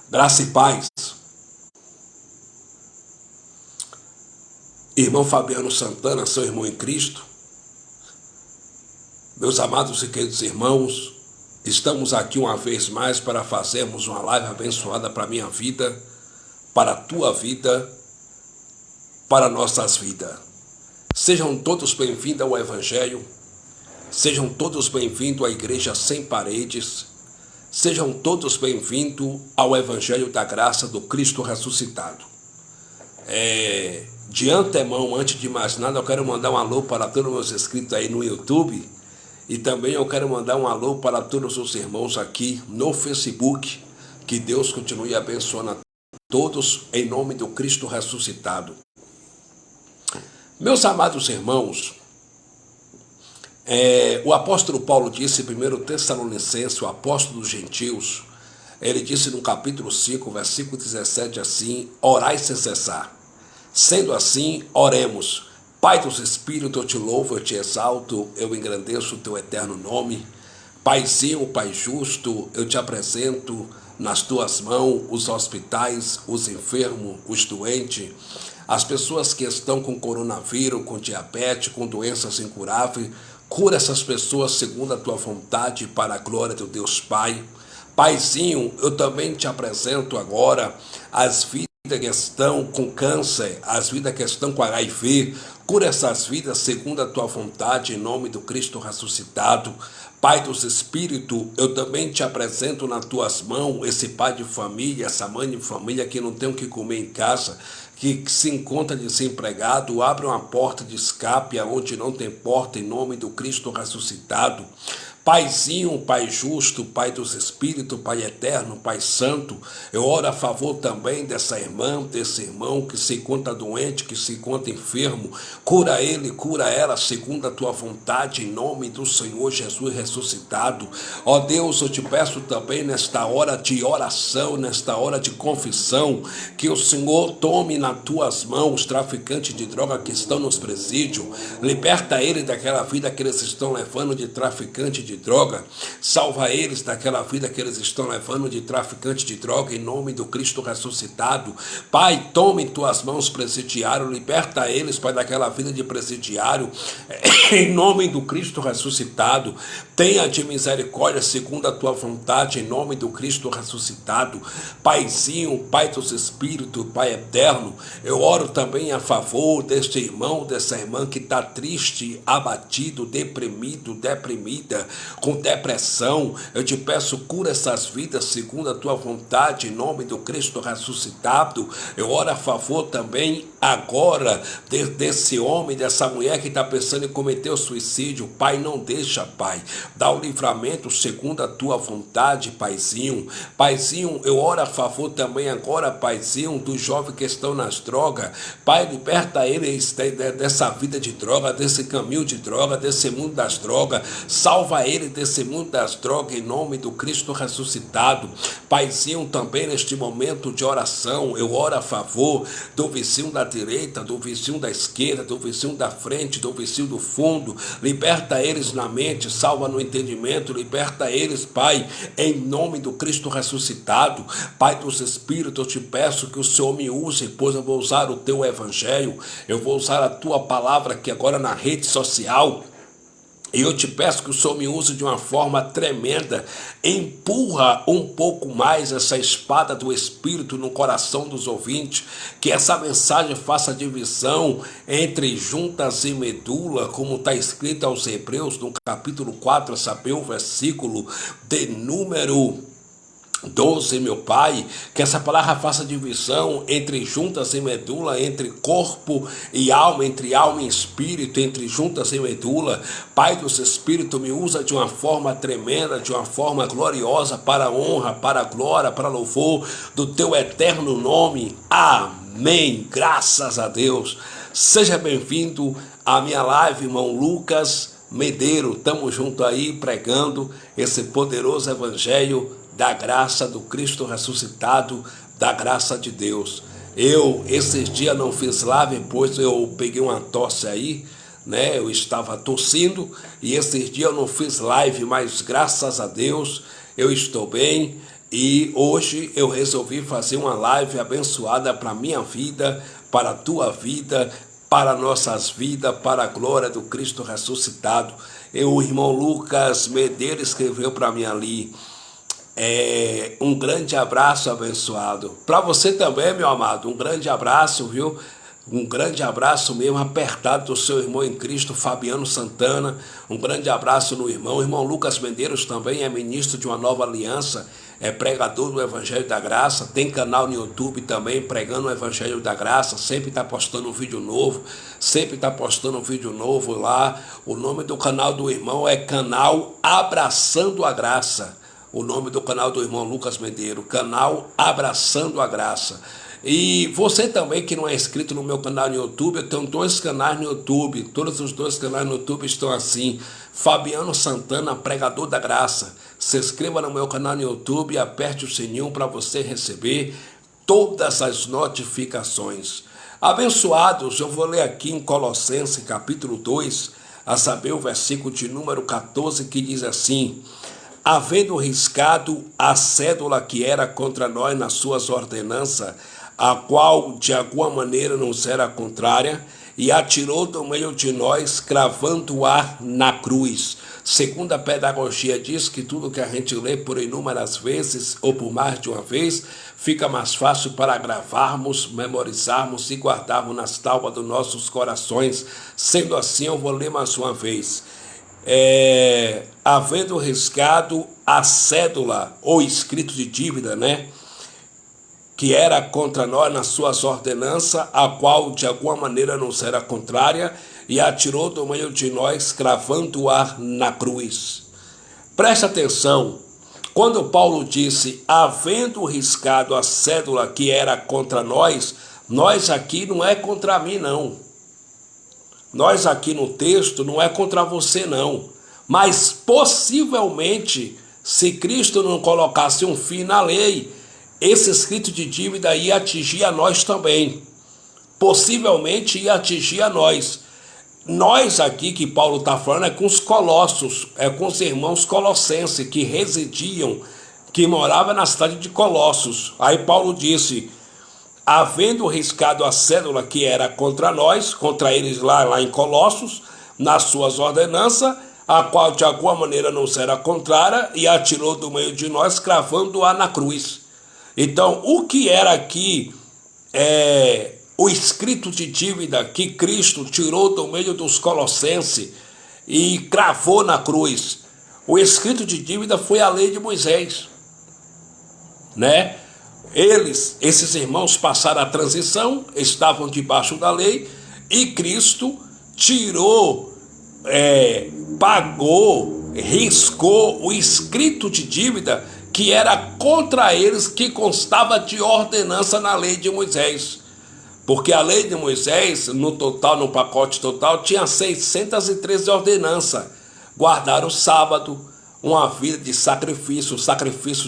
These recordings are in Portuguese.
Graça e paz. Irmão Fabiano Santana, seu irmão em Cristo. Meus amados e queridos irmãos, estamos aqui uma vez mais para fazermos uma live abençoada para a minha vida, para a tua vida, para nossas vidas. Sejam todos bem-vindos ao Evangelho, sejam todos bem-vindos à Igreja Sem Paredes, sejam todos bem-vindos ao Evangelho da Graça do Cristo Ressuscitado. De antemão, antes de mais nada, eu quero mandar um alô para todos os meus inscritos aí no YouTube e também eu quero mandar um alô para todos os irmãos aqui no Facebook. Que Deus continue abençoando a todos em nome do Cristo Ressuscitado. Meus amados irmãos, o apóstolo Paulo disse em 1 Tessalonicenses, o apóstolo dos gentios, ele disse no capítulo 5, versículo 17 assim: orai sem cessar. Sendo assim, oremos. Pai dos Espíritos, eu te louvo, eu te exalto, eu engrandeço o teu eterno nome. Paizinho, Pai justo, eu te apresento nas tuas mãos os hospitais, os enfermos, os doentes, as pessoas que estão com coronavírus, com diabetes, com doenças incuráveis. Cura essas pessoas segundo a tua vontade, para a glória do Deus Pai. Paizinho, eu também te apresento agora as vidas que estão com câncer, as vidas que estão com HIV. Cura essas vidas segundo a tua vontade, em nome do Cristo ressuscitado. Pai dos Espíritos, eu também te apresento nas tuas mãos esse pai de família, essa mãe de família que não tem o que comer em casa, que se encontra desempregado. Abre uma porta de escape aonde não tem porta, em nome do Cristo ressuscitado. Paizinho, Pai justo, Pai dos Espíritos, Pai eterno, Pai santo, eu oro a favor também dessa irmã, desse irmão que se encontra doente, que se encontra enfermo. Cura ele, cura ela, segundo a tua vontade, em nome do Senhor Jesus ressuscitado. Ó Deus, eu te peço também nesta hora de oração, nesta hora de confissão, que o Senhor tome nas tuas mãos os traficantes de droga que estão nos presídios. Liberta eles daquela vida que eles estão levando de traficante de droga, salva eles daquela vida que eles estão levando de traficante de droga, em nome do Cristo ressuscitado. Pai, tome em tuas mãos presidiário, liberta eles, Pai, daquela vida de presidiário, em nome do Cristo ressuscitado. Tenha de misericórdia segundo a tua vontade, em nome do Cristo ressuscitado. Paizinho, Pai dos Espíritos, Pai eterno, eu oro também a favor deste irmão, dessa irmã que está triste, abatido, deprimido, deprimida, com depressão. Eu te peço, cura essas vidas segundo a tua vontade, em nome do Cristo ressuscitado. Eu oro a favor também agora desse homem, dessa mulher que está pensando em cometer o suicídio. Pai, não deixa, Pai, dá o livramento segundo a tua vontade, Paizinho. Paizinho, eu oro a favor também agora, Paizinho, dos jovens que estão nas drogas. Pai, liberta eles dessa vida de droga, desse caminho de droga, desse mundo das drogas. Salva ele desse mundo das drogas, em nome do Cristo ressuscitado. Paizinho, também neste momento de oração, eu oro a favor do vizinho da direita, do vizinho da esquerda, do vizinho da frente, do vizinho do fundo. Liberta eles na mente, salva no entendimento, liberta eles, Pai, em nome do Cristo ressuscitado. Pai dos Espíritos, eu te peço que o Senhor me use, pois eu vou usar o teu evangelho, eu vou usar a tua palavra aqui agora na rede social. E eu te peço que o Senhor me use de uma forma tremenda. Empurra um pouco mais essa espada do Espírito no coração dos ouvintes. Que essa mensagem faça divisão entre juntas e medula, como está escrito aos Hebreus, no capítulo 4, a saber, o versículo de número 12, meu Pai, que essa palavra faça divisão entre juntas e medula, entre corpo e alma, entre alma e espírito, entre juntas e medula. Pai dos Espíritos, me usa de uma forma tremenda, de uma forma gloriosa, para a honra, para a glória, para louvor do teu eterno nome. Amém. Graças a Deus. Seja bem-vindo à minha live, irmão Lucas Medeiro. Estamos junto aí pregando esse poderoso evangelho da graça do Cristo ressuscitado, da graça de Deus. Eu, esses dias, não fiz live, pois eu peguei uma tosse aí, né? Eu estava tossindo e esses dias eu não fiz live, mas graças a Deus eu estou bem E hoje eu resolvi fazer uma live abençoada para a minha vida, para a tua vida, para nossas vidas, para a glória do Cristo ressuscitado. O irmão Lucas Medeiros escreveu para mim ali, um grande abraço abençoado. Para você também, meu amado, um grande abraço, viu? Um grande abraço mesmo, apertado do seu irmão em Cristo, Fabiano Santana. Um grande abraço no irmão. O irmão Lucas Medeiros também é ministro de uma nova aliança, é pregador do Evangelho da Graça, tem canal no YouTube também, pregando o Evangelho da Graça, sempre está postando um vídeo novo, lá. O nome do canal do irmão é canal Abraçando a Graça. O nome do canal do irmão Lucas Medeiros, canal Abraçando a Graça. E você também que não é inscrito no meu canal no YouTube, eu tenho 2 canais no YouTube, todos os 2 canais no YouTube estão assim, Fabiano Santana, pregador da graça. Se inscreva no meu canal no YouTube e aperte o sininho para você receber todas as notificações. Abençoados, eu vou ler aqui em Colossenses capítulo 2, a saber o versículo de número 14, que diz assim: havendo riscado a cédula que era contra nós nas suas ordenanças, a qual de alguma maneira nos era contrária, e atirou do meio de nós, cravando-a na cruz. Segundo a pedagogia diz que tudo que a gente lê por inúmeras vezes, ou por mais de uma vez, fica mais fácil para gravarmos, memorizarmos e guardarmos nas tábuas dos nossos corações. Sendo assim, eu vou ler mais uma vez. Havendo riscado a cédula, ou escrito de dívida, que era contra nós nas suas ordenanças, a qual de alguma maneira nos era contrária, e atirou do meio de nós, cravando-a na cruz. Presta atenção, quando Paulo disse, havendo riscado a cédula que era contra nós aqui não é contra mim não. Nós aqui no texto não é contra você não. Mas possivelmente, se Cristo não colocasse um fim na lei, esse escrito de dívida ia atingir a nós também. Possivelmente ia atingir a nós. Nós aqui que Paulo está falando é com os colossos, é com os irmãos colossenses que residiam, que moravam na cidade de Colossos. Aí Paulo disse, havendo riscado a cédula que era contra nós, contra eles lá em Colossos, nas suas ordenanças, a qual de alguma maneira nos era contrária, e atirou do meio de nós, cravando-a na cruz. Então, o que era aqui o escrito de dívida que Cristo tirou do meio dos colossenses e cravou na cruz? O escrito de dívida foi a lei de Moisés, esses irmãos passaram a transição, estavam debaixo da lei, e Cristo tirou, pagou, riscou o escrito de dívida que era contra eles, que constava de ordenança na lei de Moisés. Porque a lei de Moisés, no pacote total, tinha 613 ordenanças. Guardar o sábado, uma vida de sacrifício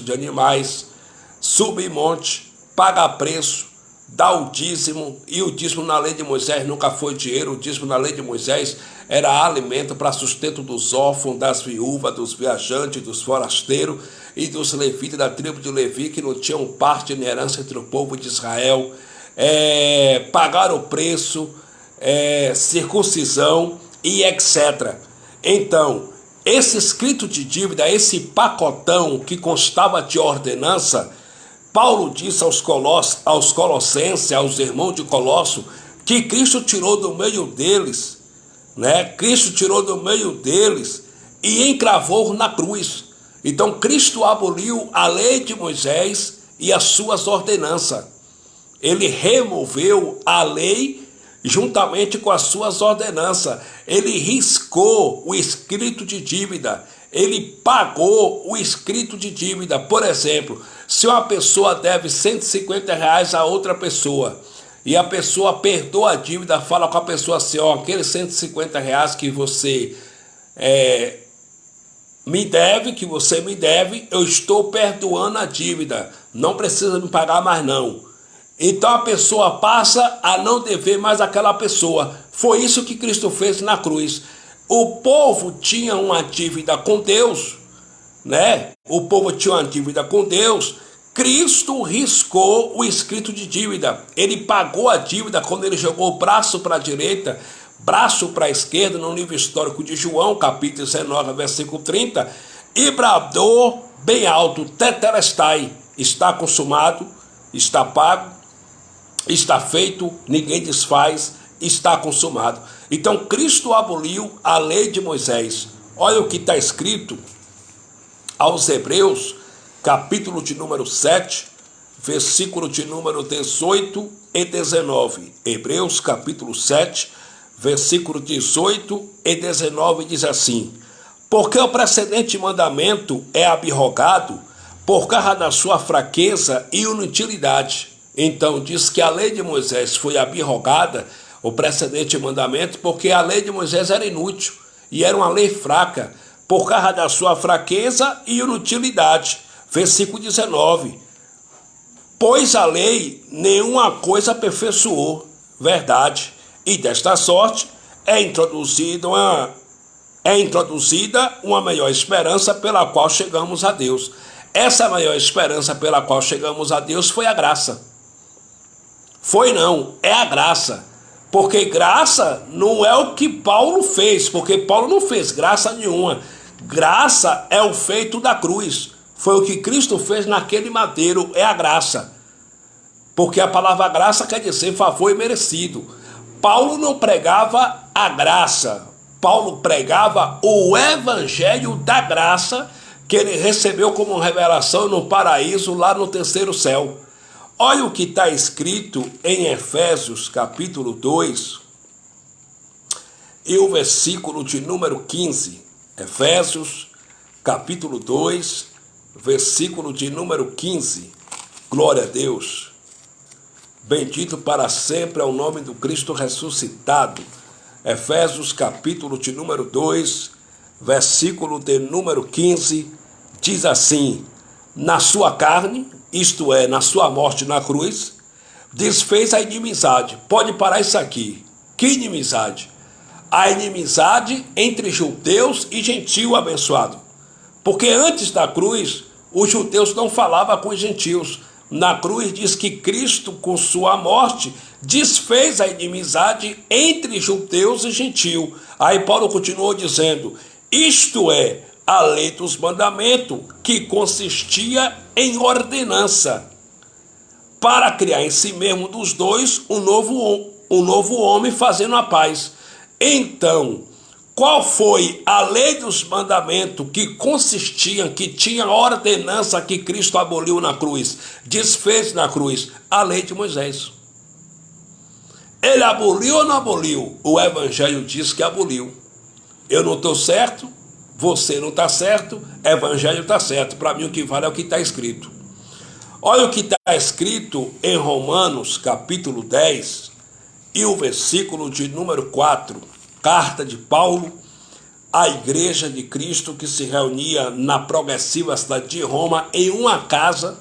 de animais, subir monte, pagar preço, dar o dízimo. E o dízimo na lei de Moisés nunca foi dinheiro, o dízimo na lei de Moisés era alimento para sustento dos órfãos, das viúvas, dos viajantes, dos forasteiros e dos levitas da tribo de Levi, que não tinham parte nem herança entre o povo de Israel. Pagar o preço, circuncisão e etc. Então, esse escrito de dívida, esse pacotão que constava de ordenança, Paulo disse aos colossenses, aos irmãos de Colosso, que Cristo tirou do meio deles, Cristo tirou do meio deles e encravou na cruz. Então Cristo aboliu a lei de Moisés e as suas ordenanças. Ele removeu a lei juntamente com as suas ordenanças. Ele riscou o escrito de dívida. Ele pagou o escrito de dívida. Por exemplo, se uma pessoa deve R$150 a outra pessoa, e a pessoa perdoa a dívida, fala com a pessoa assim, aqueles R$150 que você me deve, eu estou perdoando a dívida, não precisa me pagar mais não. Então a pessoa passa a não dever mais àquela pessoa. Foi isso que Cristo fez na cruz. O povo tinha uma dívida com Deus, né? O povo tinha uma dívida com Deus. Cristo riscou o escrito de dívida. Ele pagou a dívida quando ele jogou o braço para a direita, braço para a esquerda, no livro histórico de João, capítulo 19, versículo 30, e bradou bem alto: tetelestai, está consumado, está pago, está feito, ninguém desfaz, está consumado. Então Cristo aboliu a lei de Moisés. Olha o que está escrito aos Hebreus, capítulo de número 7, versículo de número 18 e 19. Hebreus, capítulo 7, versículo 18 e 19 diz assim: porque o precedente mandamento é abrogado por causa da sua fraqueza e inutilidade. Então diz que a lei de Moisés foi abrogada, o precedente mandamento, porque a lei de Moisés era inútil e era uma lei fraca, por causa da sua fraqueza e inutilidade. Versículo 19. Pois a lei nenhuma coisa aperfeiçoou, verdade, e desta sorte é introduzida uma maior esperança pela qual chegamos a Deus. Essa maior esperança pela qual chegamos a Deus foi a graça. Foi não, é a graça. Porque graça não é o que Paulo fez, porque Paulo não fez graça nenhuma. Graça é o feito da cruz. Foi o que Cristo fez naquele madeiro, é a graça. Porque a palavra graça quer dizer favor imerecido. Paulo não pregava a graça. Paulo pregava o evangelho da graça que ele recebeu como revelação no paraíso, lá no terceiro céu. Olha o que está escrito em Efésios capítulo 2 e o versículo de número 15. Efésios capítulo 2, versículo de número 15. Glória a Deus. Bendito para sempre é o nome do Cristo ressuscitado. Efésios capítulo de número 2, versículo de número 15, diz assim: na sua carne, isto é, na sua morte na cruz, desfez a inimizade. Pode parar isso aqui. Que inimizade? A inimizade entre judeus e gentio abençoado. Porque antes da cruz, os judeus não falavam com os gentios. Na cruz diz que Cristo, com sua morte, desfez a inimizade entre judeus e gentio. Aí Paulo continuou dizendo: isto é, a lei dos mandamentos, que consistia em ordenança, para criar em si mesmo dos dois um novo homem, fazendo a paz. Então, qual foi a lei dos mandamentos que consistia, que tinha ordenança que Cristo aboliu na cruz, desfez na cruz? A lei de Moisés. Ele aboliu ou não aboliu? O evangelho diz que aboliu. Eu não estou certo, você não está certo, o evangelho está certo. Para mim o que vale é o que está escrito. Olha o que está escrito em Romanos capítulo 10 e o versículo de número 4. Carta de Paulo à igreja de Cristo que se reunia na progressiva cidade de Roma em uma casa.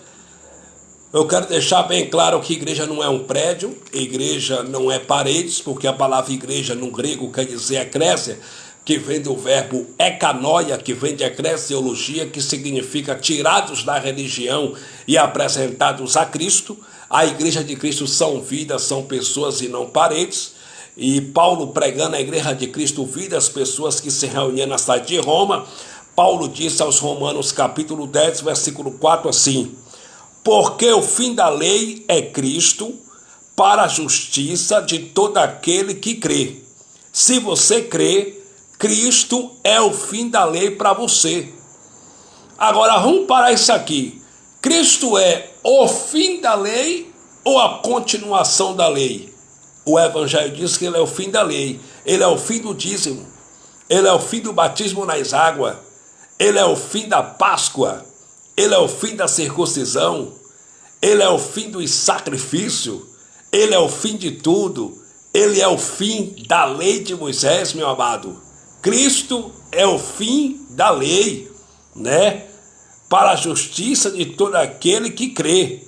Eu quero deixar bem claro que igreja não é um prédio, igreja não é paredes, porque a palavra igreja no grego quer dizer eclésia, que vem do verbo ekanoia, que vem de eclesiologia, que significa tirados da religião e apresentados a Cristo. A igreja de Cristo são vidas, são pessoas e não paredes. E Paulo, pregando a igreja de Cristo, vida as pessoas que se reuniam na cidade de Roma. Paulo disse aos Romanos capítulo 10, versículo 4 assim: porque o fim da lei é Cristo, para a justiça de todo aquele que crê. Se você crê, Cristo é o fim da lei para você. Agora vamos parar isso aqui. Cristo é o fim da lei ou a continuação da lei? O evangelho diz que ele é o fim da lei. Ele é o fim do dízimo. Ele é o fim do batismo nas águas. Ele é o fim da Páscoa. Ele é o fim da circuncisão. Ele é o fim do sacrifício. Ele é o fim de tudo. Ele é o fim da lei de Moisés, meu amado. Cristo é o fim da lei, né? Para a justiça de todo aquele que crê.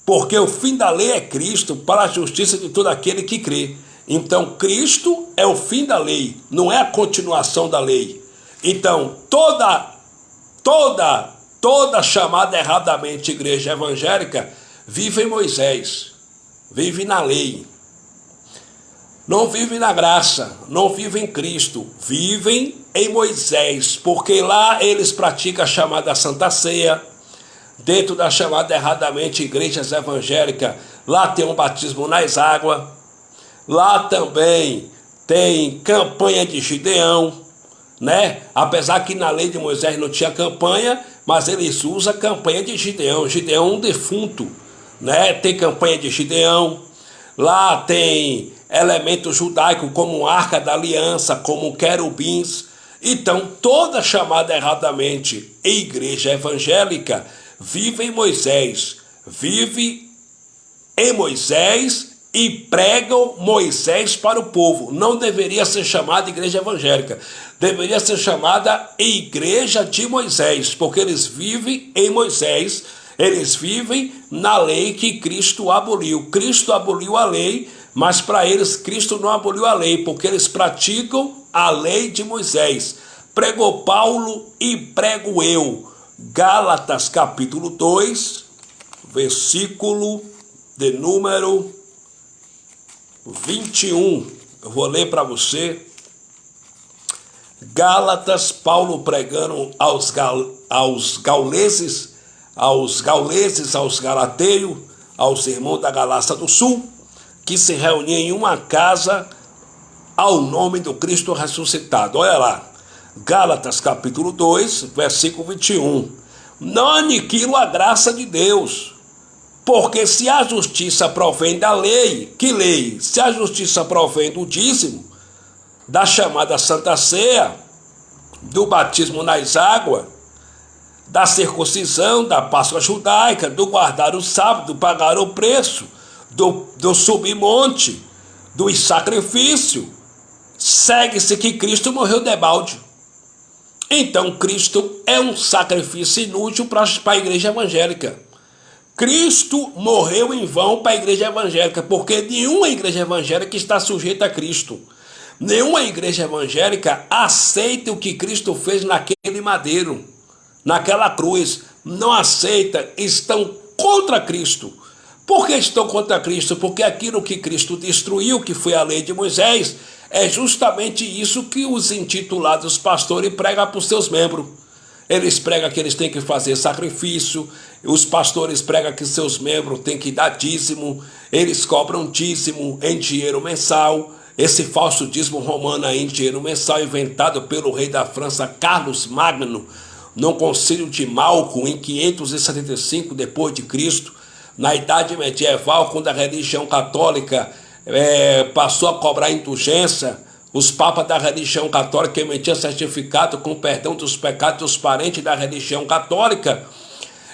Porque o fim da lei é Cristo, para a justiça de todo aquele que crê. Então, Cristo é o fim da lei, não é a continuação da lei. Então, toda toda chamada erradamente igreja evangélica vive em Moisés, vive na lei. Não vivem na graça, não vivem em Cristo, vivem em Moisés, porque lá eles praticam a chamada Santa Ceia, dentro da chamada erradamente igrejas evangélicas, lá tem um batismo nas águas, lá também tem campanha de Gideão, né? Apesar que na lei de Moisés não tinha campanha, mas eles usam a campanha de Gideão, Gideão um defunto, né? Tem campanha de Gideão, lá tem elementos judaicos como arca da aliança, como querubins. Então toda chamada erradamente igreja evangélica vive em Moisés e pregam Moisés para o povo. Não deveria ser chamada igreja evangélica, deveria ser chamada igreja de Moisés, porque eles vivem em Moisés, eles vivem na lei que Cristo aboliu. Cristo aboliu a lei, mas para eles Cristo não aboliu a lei, porque eles praticam a lei de Moisés. Pregou Paulo e prego eu. Gálatas capítulo 2, versículo de número 21. Eu vou ler para você. Gálatas, Paulo pregando aos gauleses, aos galateiros, aos irmãos da Galácia do Sul, que se reuniam em uma casa ao nome do Cristo ressuscitado. Olha lá, Gálatas capítulo 2, versículo 21. Não aniquilo a graça de Deus, porque se a justiça provém da lei, que lei? Se a justiça provém do dízimo, da chamada Santa Ceia, do batismo nas águas, da circuncisão, da Páscoa judaica, do guardar o sábado, do pagar o preço, do submonte, dos sacrifícios, segue-se que Cristo morreu debalde. Então Cristo é um sacrifício inútil para a igreja evangélica. Cristo morreu em vão para a igreja evangélica, porque nenhuma igreja evangélica está sujeita a Cristo. Nenhuma igreja evangélica aceita o que Cristo fez naquele madeiro, naquela cruz. Não aceita, estão contra Cristo. Por que estão contra Cristo? Porque aquilo que Cristo destruiu, que foi a lei de Moisés, é justamente isso que os intitulados pastores pregam para os seus membros. Eles pregam que eles têm que fazer sacrifício, os pastores pregam que seus membros têm que dar dízimo, eles cobram dízimo em dinheiro mensal, esse falso dízimo romano aí em dinheiro mensal, inventado pelo rei da França, Carlos Magno, no concílio de Malco, em 575 depois de Cristo, na idade medieval, quando a religião católica passou a cobrar indulgência, os papas da religião católica emitiam certificado com perdão dos pecados dos parentes da religião católica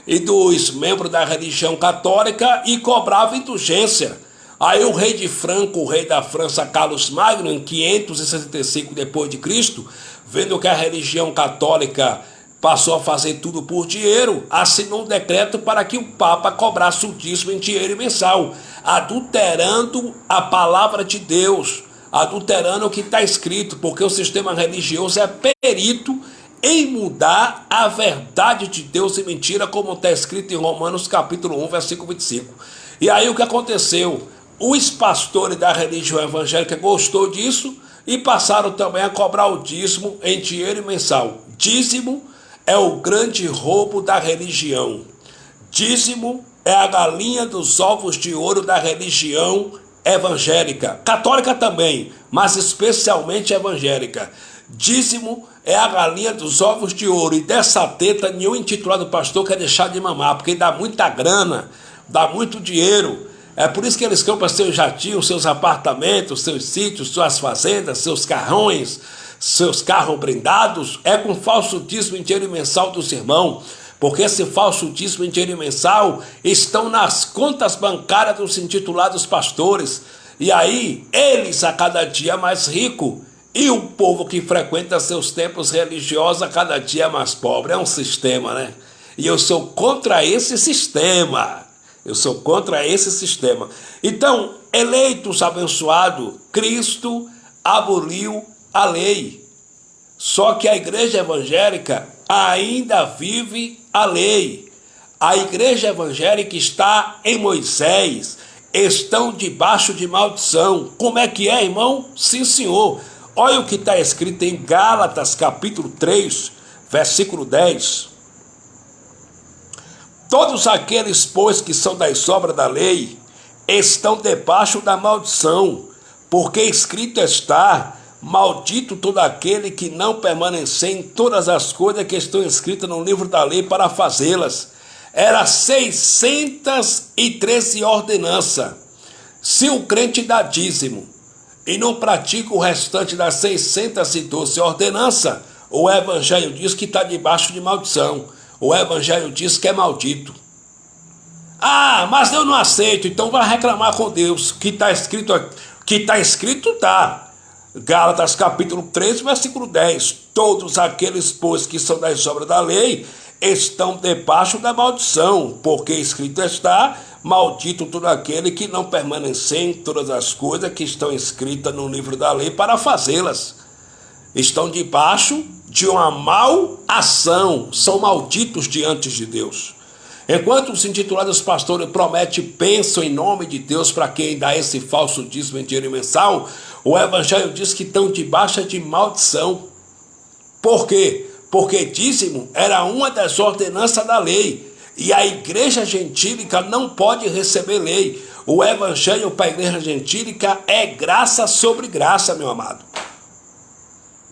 e dos membros da religião católica e cobrava indulgência. Aí o rei de Franco, o rei da França, Carlos Magno, em 565 depois de Cristo, vendo que a religião católica passou a fazer tudo por dinheiro, assinou um decreto para que o Papa cobrasse o dízimo em dinheiro mensal, adulterando a palavra de Deus, adulterando o que está escrito, porque o sistema religioso é perito em mudar a verdade de Deus e mentira, como está escrito em Romanos capítulo 1, versículo 25. E aí o que aconteceu? Os pastores da religião evangélica gostou disso e passaram também a cobrar o dízimo em dinheiro mensal. Dízimo é o grande roubo da religião. Dízimo é a galinha dos ovos de ouro da religião evangélica. Católica também, mas especialmente evangélica. Dízimo é a galinha dos ovos de ouro. E dessa teta nenhum intitulado pastor quer deixar de mamar, porque dá muita grana, dá muito dinheiro. É por isso que eles compram seus jatinhos, seus apartamentos, seus sítios, suas fazendas, seus carrões, seus carros blindados, é com falso dízimo em dinheiro mensal dos irmãos, porque esse falso dízimo em dinheiro mensal estão nas contas bancárias dos intitulados pastores, e aí eles a cada dia mais rico, e o povo que frequenta seus templos religiosos a cada dia mais pobre. É um sistema, né? E eu sou contra esse sistema. Eu sou contra esse sistema. Então, eleitos abençoados, Cristo aboliu a lei. Só que a igreja evangélica ainda vive a lei. A igreja evangélica está em Moisés, estão debaixo de maldição. Como é que é, irmão? Sim, senhor. Olha o que está escrito em Gálatas, capítulo 3, versículo 10. Todos aqueles, pois, que são das obras da lei, estão debaixo da maldição, porque escrito está: maldito todo aquele que não permanecer em todas as coisas que estão escritas no livro da lei para fazê-las. Era 613 ordenanças. Se o crente dá dízimo e não pratica o restante das 612 ordenanças, o evangelho diz que está debaixo de maldição. O evangelho diz que é maldito. Ah, mas eu não aceito, então vai reclamar com Deus. Que está escrito, está. Gálatas capítulo 3, versículo 10. Todos aqueles, pois, que são das obras da lei, estão debaixo da maldição, porque escrito está: maldito todo aquele que não permanecer em todas as coisas que estão escritas no livro da lei para fazê-las. Estão debaixo de uma mal ação, são malditos diante de Deus. Enquanto os intitulados pastores prometem bênção em nome de Deus para quem dá esse falso dízimo em dinheiro mensal, o evangelho diz que estão debaixo de maldição. Por quê? Porque dízimo era uma das ordenanças da lei, e a igreja gentílica não pode receber lei. O evangelho para a igreja gentílica é graça sobre graça, meu amado.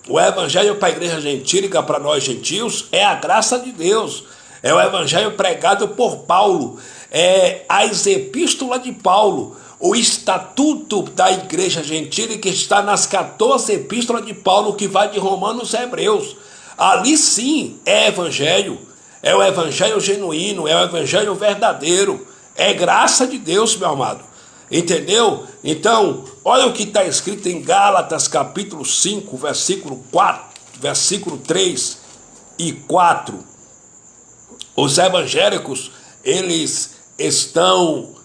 O evangelho para a igreja gentílica, para nós gentios, é a graça de Deus. É o evangelho pregado por Paulo, é as epístolas de Paulo. O estatuto da igreja gentílica está nas 14 epístolas de Paulo, que vai de Romanos a Hebreus. Ali sim é evangelho, é o evangelho genuíno, é o evangelho verdadeiro, é graça de Deus, meu amado, entendeu? Então, olha o que está escrito em Gálatas capítulo 5, versículo 3 e 4. Os evangélicos, eles estão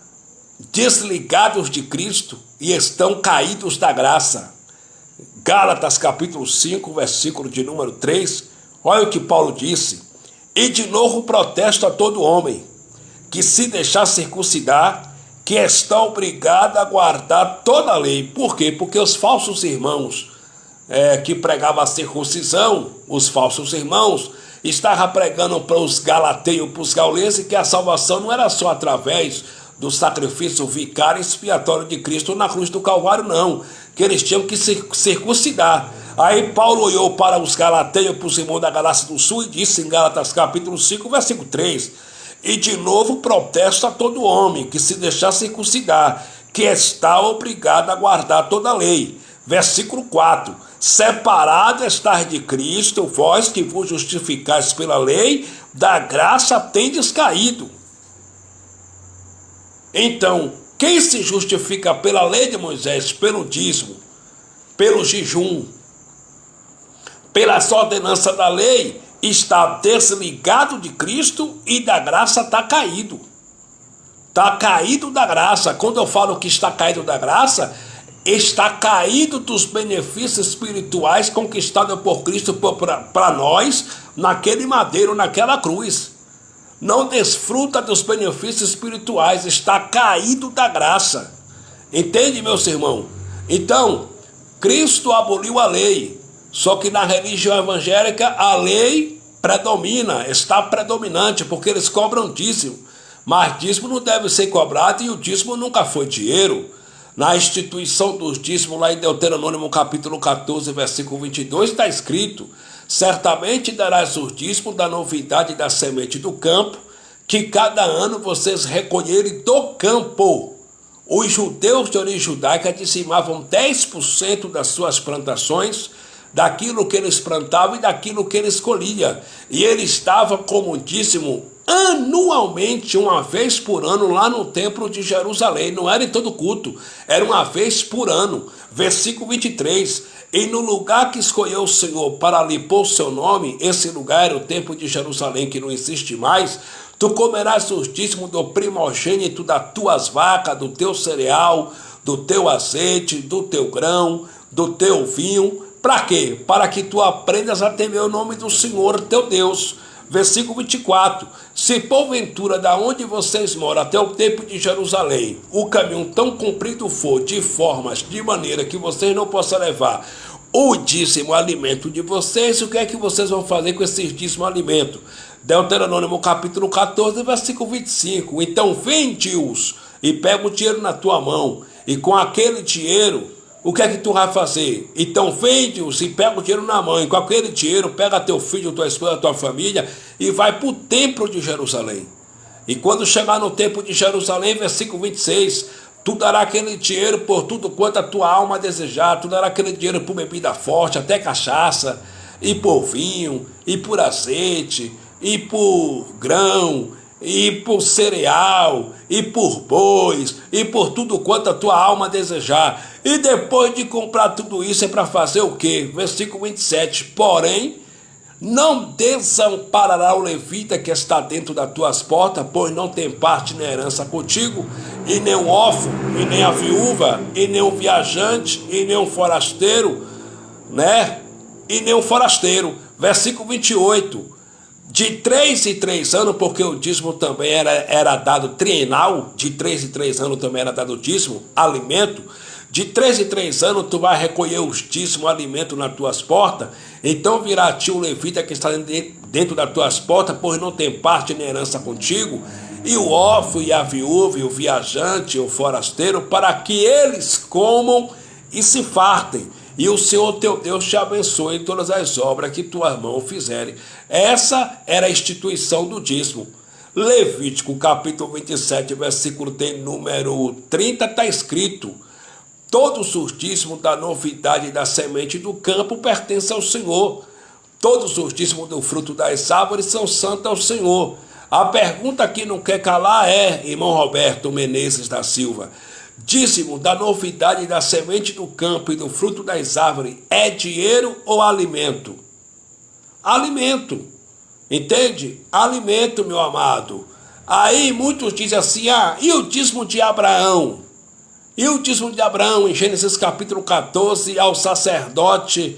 desligados de Cristo e estão caídos da graça. Gálatas capítulo 5, versículo de número 3, olha o que Paulo disse: e de novo protesto a todo homem que se deixar circuncidar, que está obrigado a guardar toda a lei. Por quê? Porque os falsos irmãos que pregavam a circuncisão, os falsos irmãos, estavam pregando para os galateiros, para os gaulenses, que a salvação não era só através do sacrifício vicário e expiatório de Cristo na cruz do Calvário, não, que eles tinham que se circuncidar. Aí Paulo olhou para os galateiros, para os irmãos da Galácia do Sul, e disse em Gálatas capítulo 5, versículo 3, e de novo protesto a todo homem que se deixar circuncidar, que está obrigado a guardar toda a lei. Versículo 4, separado estar de Cristo, vós que vos justificais pela lei, da graça tendes caído. Então, quem se justifica pela lei de Moisés, pelo dízimo, pelo jejum, pelas ordenanças da lei, está desligado de Cristo e da graça está caído. Está caído da graça. Quando eu falo que está caído da graça, está caído dos benefícios espirituais conquistados por Cristo para nós, naquele madeiro, naquela cruz. Não desfruta dos benefícios espirituais, está caído da graça. Entende, meus irmãos? Então, Cristo aboliu a lei, só que na religião evangélica a lei predomina, está predominante, porque eles cobram dízimo. Mas dízimo não deve ser cobrado e o dízimo nunca foi dinheiro. Na instituição dos dízimos, lá em Deuteronômio capítulo 14, versículo 22, está escrito: certamente darás os dízimos da novidade da semente do campo, que cada ano vocês recolherem do campo. Os judeus de origem judaica dizimavam 10% das suas plantações, daquilo que eles plantavam e daquilo que eles colhiam. E ele estava como dízimo anualmente, uma vez por ano, lá no templo de Jerusalém. Não era em todo culto, era uma vez por ano. Versículo 23, e no lugar que escolheu o Senhor para lhe pôr o seu nome, esse lugar era o templo de Jerusalém, que não existe mais, tu comerás os dízimos do primogênito das tuas vacas, do teu cereal, do teu azeite, do teu grão, do teu vinho, Para quê? Para que tu aprendas a temer o nome do Senhor teu Deus. Versículo 24. Se porventura da onde vocês moram até o templo de Jerusalém, o caminho tão comprido for, de maneira que vocês não possam levar o dízimo alimento de vocês, o que é que vocês vão fazer com esse dízimo alimento? Deuteronômio capítulo 14, versículo 25. Então vende-os e pega o dinheiro na tua mão, e com aquele dinheiro, o que é que tu vai fazer? Então vende-os e pega o dinheiro na mão, e com aquele dinheiro pega teu filho, tua esposa, tua família, e vai para o templo de Jerusalém. E quando chegar no templo de Jerusalém, versículo 26, tu dará aquele dinheiro por tudo quanto a tua alma desejar, tu dará aquele dinheiro por bebida forte, até cachaça, e por vinho, e por azeite, e por grão, e por cereal, e por bois, e por tudo quanto a tua alma desejar. E depois de comprar tudo isso é para fazer o quê? Versículo 27. Porém, não desamparará o levita que está dentro das tuas portas, pois não tem parte nem herança contigo, e nem o órfão, e nem a viúva, e nem o viajante, e nem o forasteiro, né? E nem o forasteiro. Versículo 28. De 3 em 3 anos, porque o dízimo também era dado trienal, de 3 em 3 anos também era dado dízimo, alimento. De 3 em 3 anos tu vai recolher os dízimos, alimento nas tuas portas. Então virá a ti o levita que está dentro das tuas portas, pois não tem parte nem herança contigo, e o órfão, e a viúva, e o viajante, e o forasteiro, para que eles comam e se fartem. E o Senhor teu Deus te abençoe em todas as obras que tuas mãos fizerem. Essa era a instituição do dízimo. Levítico capítulo 27, versículo tem número 30, está escrito: todos os dízimos da novidade da semente do campo pertencem ao Senhor. Todos os dízimos do fruto das árvores são santos ao Senhor. A pergunta que não quer calar é, irmão Roberto Menezes da Silva, dízimo da novidade da semente do campo e do fruto das árvores é dinheiro ou alimento? Alimento, entende? Alimento, meu amado. Aí muitos dizem assim, e o dízimo de Abraão? E o dízimo de Abraão, em Gênesis capítulo 14, ao sacerdote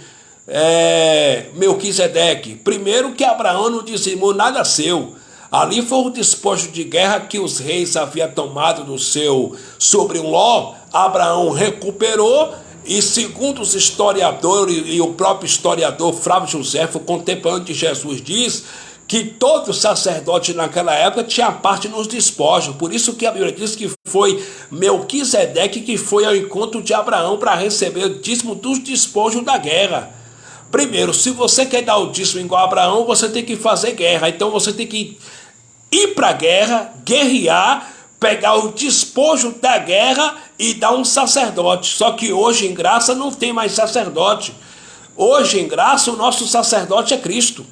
Melquisedeque. Primeiro que Abraão não dizimou nada seu. Ali foi o despojo de guerra que os reis haviam tomado do seu sobrinho Ló. Abraão recuperou, e segundo os historiadores e o próprio historiador Flávio Josefo, contemporâneo de Jesus, diz que todo sacerdote naquela época tinha parte nos despojos. Por isso que a Bíblia diz que foi Melquisedeque que foi ao encontro de Abraão para receber o dízimo dos despojos da guerra. Primeiro, se você quer dar o dízimo igual a Abraão, você tem que fazer guerra. Então você tem que ir para a guerra, guerrear, pegar o despojo da guerra e dar um sacerdote. Só que hoje em graça não tem mais sacerdote. Hoje em graça o nosso sacerdote é Cristo.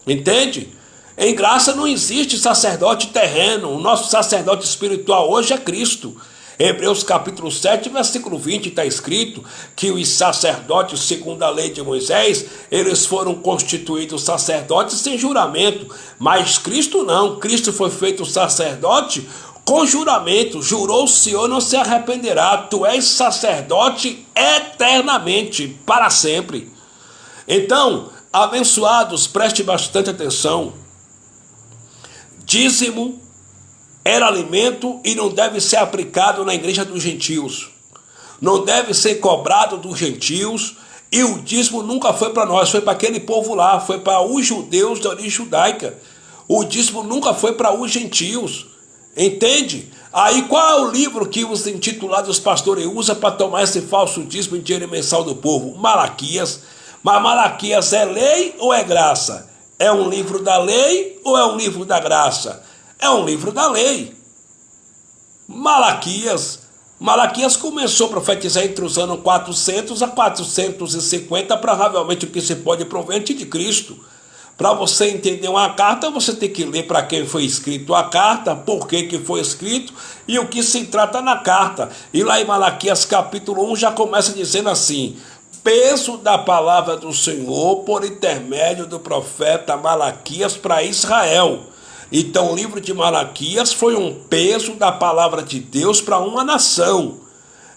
Entende? Em graça não existe sacerdote terreno. O nosso sacerdote espiritual hoje é Cristo. Hebreus capítulo 7, versículo 20 está escrito que os sacerdotes, segundo a lei de Moisés, eles foram constituídos sacerdotes sem juramento, mas Cristo não. Cristo foi feito sacerdote com juramento. Jurou o Senhor, não se arrependerá. Tu és sacerdote eternamente, para sempre. Então, abençoados, preste bastante atenção. Dízimo era alimento e não deve ser aplicado na igreja dos gentios. Não deve ser cobrado dos gentios. E o dízimo nunca foi para nós, foi para aquele povo lá, foi para os judeus de origem judaica. O dízimo nunca foi para os gentios. Entende? Aí qual é o livro que os intitulados pastores usam para tomar esse falso dízimo em dinheiro mensal do povo? Malaquias. Mas Malaquias é lei ou é graça? É um livro da lei ou é um livro da graça? É um livro da lei. Malaquias começou a profetizar entre os anos 400 a 450, provavelmente o que se pode prover antes de Cristo. Para você entender uma carta, você tem que ler para quem foi escrito a carta, por que foi escrito e o que se trata na carta. E lá em Malaquias capítulo 1 já começa dizendo assim: peso da palavra do Senhor por intermédio do profeta Malaquias para Israel. Então o livro de Malaquias foi um peso da palavra de Deus para uma nação.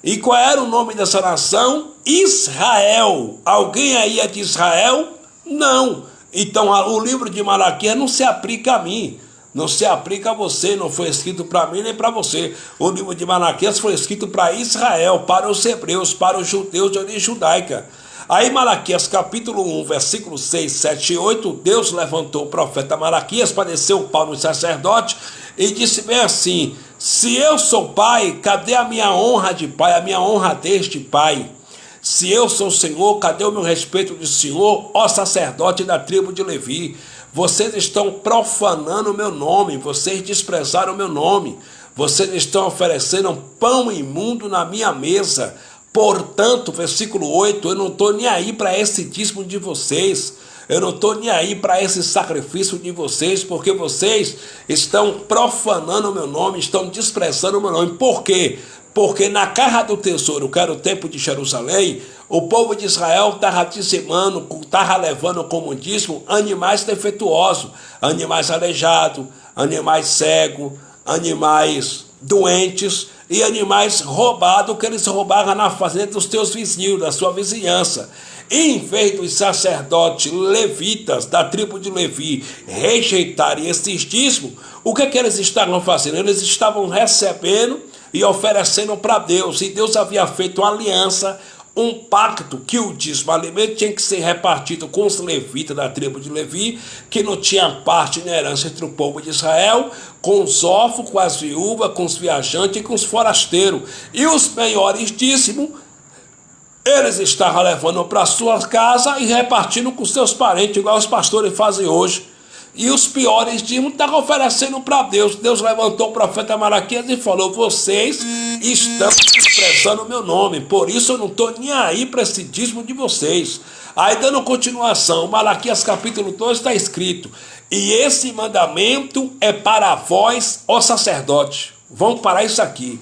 E qual era o nome dessa nação? Israel. Alguém aí é de Israel? Não. Então o livro de Malaquias não se aplica a mim, não se aplica a você, não foi escrito para mim nem para você. O livro de Malaquias foi escrito para Israel, para os hebreus, para os judeus de origem judaica. Aí Malaquias capítulo 1, versículo 6, 7 e 8, Deus levantou o profeta Malaquias para descer o pau no sacerdote e disse bem assim: se eu sou pai, cadê a minha honra de pai, a minha honra deste pai? Se eu sou Senhor, cadê o meu respeito de Senhor, ó sacerdote da tribo de Levi? Vocês estão profanando o meu nome, vocês desprezaram o meu nome, vocês estão oferecendo pão imundo na minha mesa. Portanto, versículo 8, eu não estou nem aí para esse dízimo de vocês, eu não estou nem aí para esse sacrifício de vocês, porque vocês estão profanando o meu nome, estão desprezando o meu nome. Por quê? Porque na casa do tesouro, que era o templo de Jerusalém, o povo de Israel estava dizimando, estava levando como dízimo animais defeituosos, animais aleijados, animais cegos, animais doentes e animais roubados que eles roubavam na fazenda dos teus vizinhos, da sua vizinhança. E em vez dos sacerdotes levitas da tribo de Levi rejeitarem esses dízimos, o que eles estavam fazendo? Eles estavam recebendo e oferecendo para Deus, e Deus havia feito uma aliança, um pacto, que o dízimo alimento tinha que ser repartido com os levitas da tribo de Levi, que não tinha parte nem herança entre o povo de Israel, com os órfãos, com as viúvas, com os viajantes e com os forasteiros. E os maiores dízimos, eles estavam levando para suas casas e repartindo com seus parentes, igual os pastores fazem hoje. E os piores dízimos estavam oferecendo para Deus. Deus levantou o profeta Malaquias e falou: vocês estão desprezando o meu nome, por isso eu não estou nem aí para esse dízimo de vocês. Aí dando continuação, Malaquias capítulo 2 está escrito: e esse mandamento é para vós, ó sacerdote. Vamos parar isso aqui.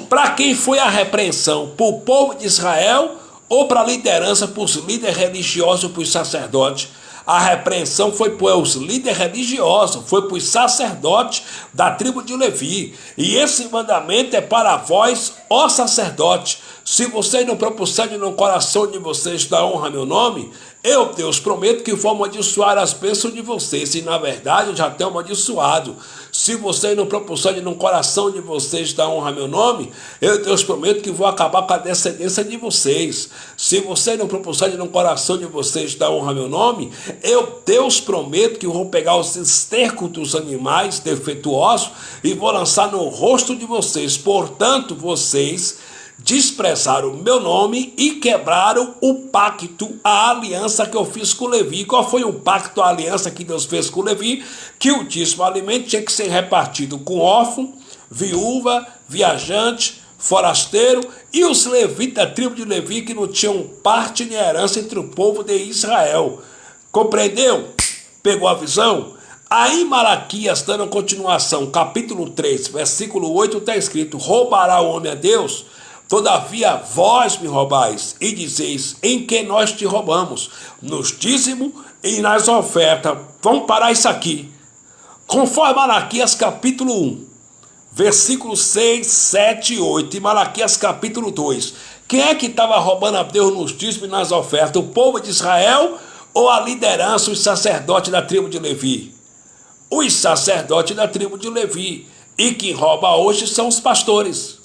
Para quem foi a repreensão? Para o povo de Israel ou para a liderança, para os líderes religiosos, para os sacerdotes? A repreensão foi para os líderes religiosos, foi para os sacerdotes da tribo de Levi. E esse mandamento é para vós, ó sacerdote. Se vocês não propuserem no coração de vocês dar honra ao meu nome, eu, Deus, prometo que vou amaldiçoar as bênçãos de vocês. E na verdade eu já tenho amaldiçoado. Se vocês não propuserem no coração de vocês dar honra ao meu nome, eu, Deus, prometo que vou acabar com a descendência de vocês. Se vocês não propuserem no coração de vocês dar honra ao meu nome, eu, Deus, prometo que vou pegar os estercos dos animais defeituosos e vou lançar no rosto de vocês. Portanto, vocês desprezaram o meu nome e quebraram o pacto, a aliança que eu fiz com Levi. Qual foi o pacto, a aliança que Deus fez com Levi? Que o dízimo alimento tinha que ser repartido com órfão, viúva, viajante, forasteiro e os levitas da tribo de Levi, que não tinham parte nem herança entre o povo de Israel. Compreendeu? Pegou a visão? Aí Malaquias, dando continuação, capítulo 3, versículo 8, está escrito: roubará o homem a Deus? Todavia vós me roubais, e dizeis: em que nós te roubamos? Nos dízimos e nas ofertas. Vamos parar isso aqui. Conforme Malaquias capítulo 1, versículos 6, 7 e 8, e Malaquias capítulo 2. Quem é que estava roubando a Deus nos dízimos e nas ofertas? O povo de Israel ou a liderança, os sacerdotes da tribo de Levi? Os sacerdotes da tribo de Levi. E quem rouba hoje são os pastores.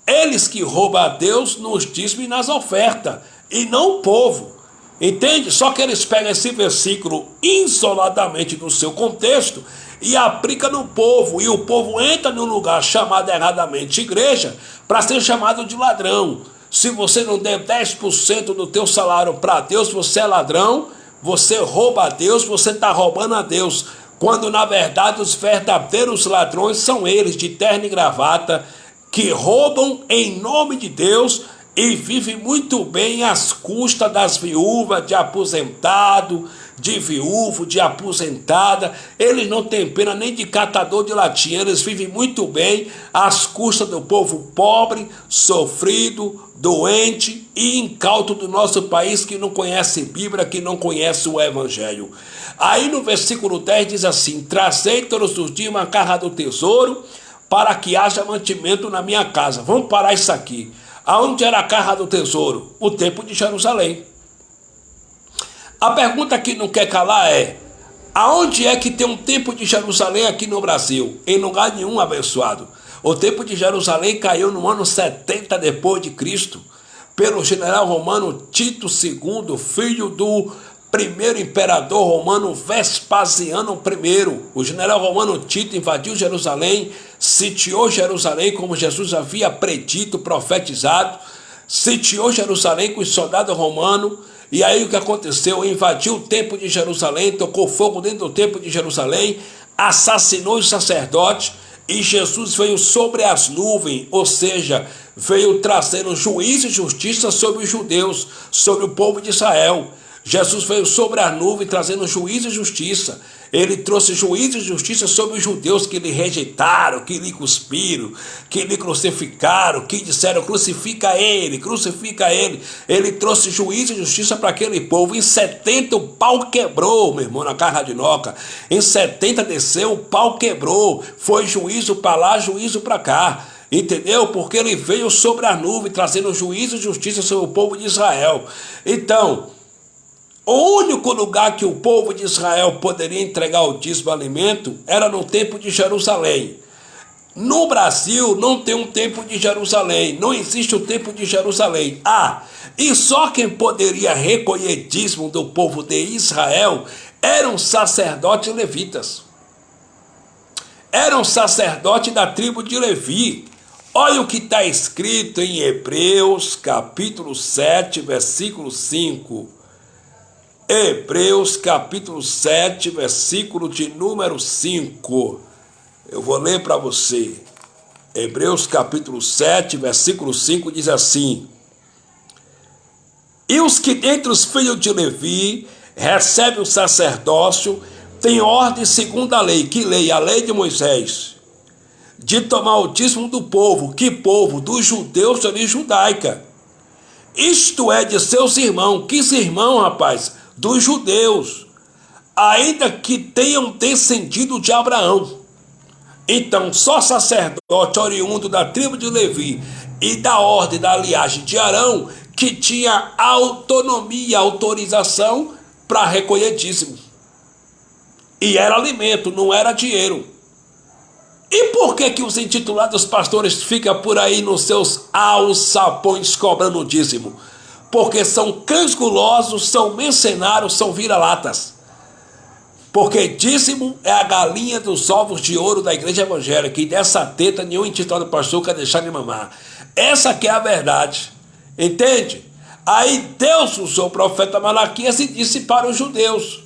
Eles que roubam a Deus nos dízimos e nas ofertas, e não o povo. Entende? Só que eles pegam esse versículo isoladamente do seu contexto e aplicam no povo. E o povo entra num lugar chamado erradamente igreja para ser chamado de ladrão. Se você não der 10% do teu salário para Deus, você é ladrão, você rouba a Deus, você está roubando a Deus. Quando na verdade os verdadeiros ladrões são eles, de terno e gravata, que roubam em nome de Deus e vivem muito bem às custas das viúvas, de aposentado, de viúvo, de aposentada. Eles não têm pena nem de catador de latinha, eles vivem muito bem às custas do povo pobre, sofrido, doente e incauto do nosso país, que não conhece Bíblia, que não conhece o Evangelho. Aí no versículo 10 diz assim: trazei todos os dias uma carga do tesouro, para que haja mantimento na minha casa. Vamos parar isso aqui. Aonde era a Caixa do Tesouro? O Templo de Jerusalém. A pergunta que não quer calar é: aonde é que tem um Templo de Jerusalém aqui no Brasil? Em lugar nenhum, abençoado. O Templo de Jerusalém caiu no ano 70 depois de Cristo, pelo general romano Tito II, filho do primeiro imperador romano Vespasiano I. O general romano Tito invadiu Jerusalém, sitiou Jerusalém como Jesus havia predito, profetizado, sitiou Jerusalém com os soldados romanos. E aí o que aconteceu? Invadiu o templo de Jerusalém, tocou fogo dentro do templo de Jerusalém, assassinou os sacerdotes, e Jesus veio sobre as nuvens, ou seja, veio trazendo juízo e justiça sobre os judeus, sobre o povo de Israel. Jesus veio sobre a nuvem trazendo juízo e justiça. Ele trouxe juízo e justiça sobre os judeus que lhe rejeitaram, que lhe cuspiram, que lhe crucificaram, que disseram: crucifica ele, crucifica ele. Ele trouxe juízo e justiça para aquele povo. Em 70 o pau quebrou, meu irmão, na Caixa de Noca. Em 70 desceu, o pau quebrou. Foi juízo para lá, juízo para cá. Entendeu? Porque ele veio sobre a nuvem trazendo juízo e justiça sobre o povo de Israel. Então, o único lugar que o povo de Israel poderia entregar o dízimo alimento era no Templo de Jerusalém. No Brasil não tem um Templo de Jerusalém, não existe o Templo de Jerusalém. E só quem poderia recolher dízimo do povo de Israel eram sacerdotes levitas. Eram sacerdotes da tribo de Levi. Olha o que está escrito em Hebreus capítulo 7, versículo 5. Hebreus capítulo 7, versículo de número 5. Eu vou ler para você. Hebreus capítulo 7, versículo 5 diz assim: e os que dentre os filhos de Levi recebem o sacerdócio têm ordem segundo a lei. Que lei? A lei de Moisés, de tomar o dízimo do povo. Que povo? Dos judeus da lei judaica. Isto é, de seus irmãos. Que irmãos, rapaz? Dos judeus, ainda que tenham descendido de Abraão. Então, só sacerdote oriundo da tribo de Levi e da ordem da linhagem de Arão que tinha autonomia, autorização para recolher dízimo. E era alimento, não era dinheiro. E por que os intitulados pastores ficam por aí nos seus alçapões cobrando dízimo? Porque são cães gulosos, são mercenários, são vira-latas. Porque dízimo é a galinha dos ovos de ouro da igreja evangélica, e dessa teta nenhum intitulado pastor quer deixar de mamar. Essa que é a verdade, entende? Aí Deus usou o profeta Malaquias e disse para os judeus: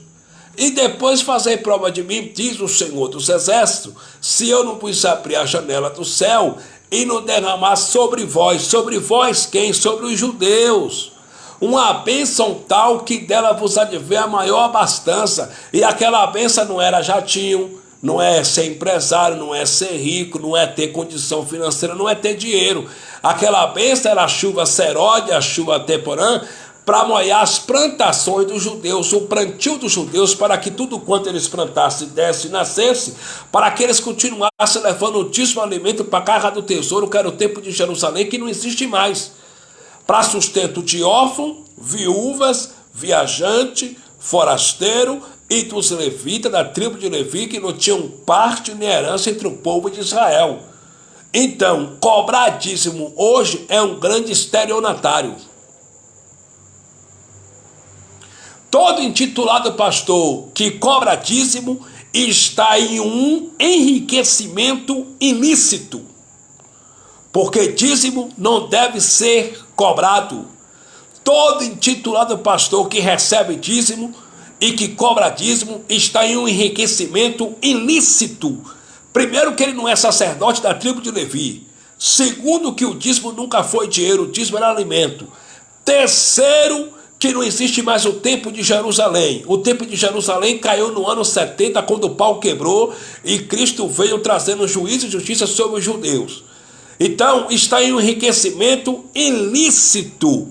e depois fazei prova de mim, diz o Senhor dos Exércitos, se eu não pus abrir a janela do céu e não derramar sobre vós quem? Sobre os judeus, uma bênção tal que dela vos advém a maior abastança. E aquela bênção não era jatinho, não é ser empresário, não é ser rico, não é ter condição financeira, não é ter dinheiro. Aquela bênção era a chuva seródia, a chuva temporã, para molhar as plantações dos judeus, o plantio dos judeus, para que tudo quanto eles plantassem, desse e nascesse, para que eles continuassem levando o dízimo alimento para a Caixa do Tesouro, que era o Templo de Jerusalém, que não existe mais, para sustento de órfão, viúvas, viajante, forasteiro e dos levitas, da tribo de Levi, que não tinham parte nem herança entre o povo de Israel. Então, cobrar dízimo hoje é um grande estelionatário. Todo intitulado pastor que cobra dízimo está em um enriquecimento ilícito, porque dízimo não deve ser cobrado. Todo intitulado pastor que recebe dízimo e que cobra dízimo está em um enriquecimento ilícito. Primeiro, que ele não é sacerdote da tribo de Levi. Segundo, que o dízimo nunca foi dinheiro, o dízimo era alimento. Terceiro, que não existe mais o Templo de Jerusalém. O Templo de Jerusalém caiu no ano 70, quando o pau quebrou e Cristo veio trazendo juízo e justiça sobre os judeus. Então, está em um enriquecimento ilícito.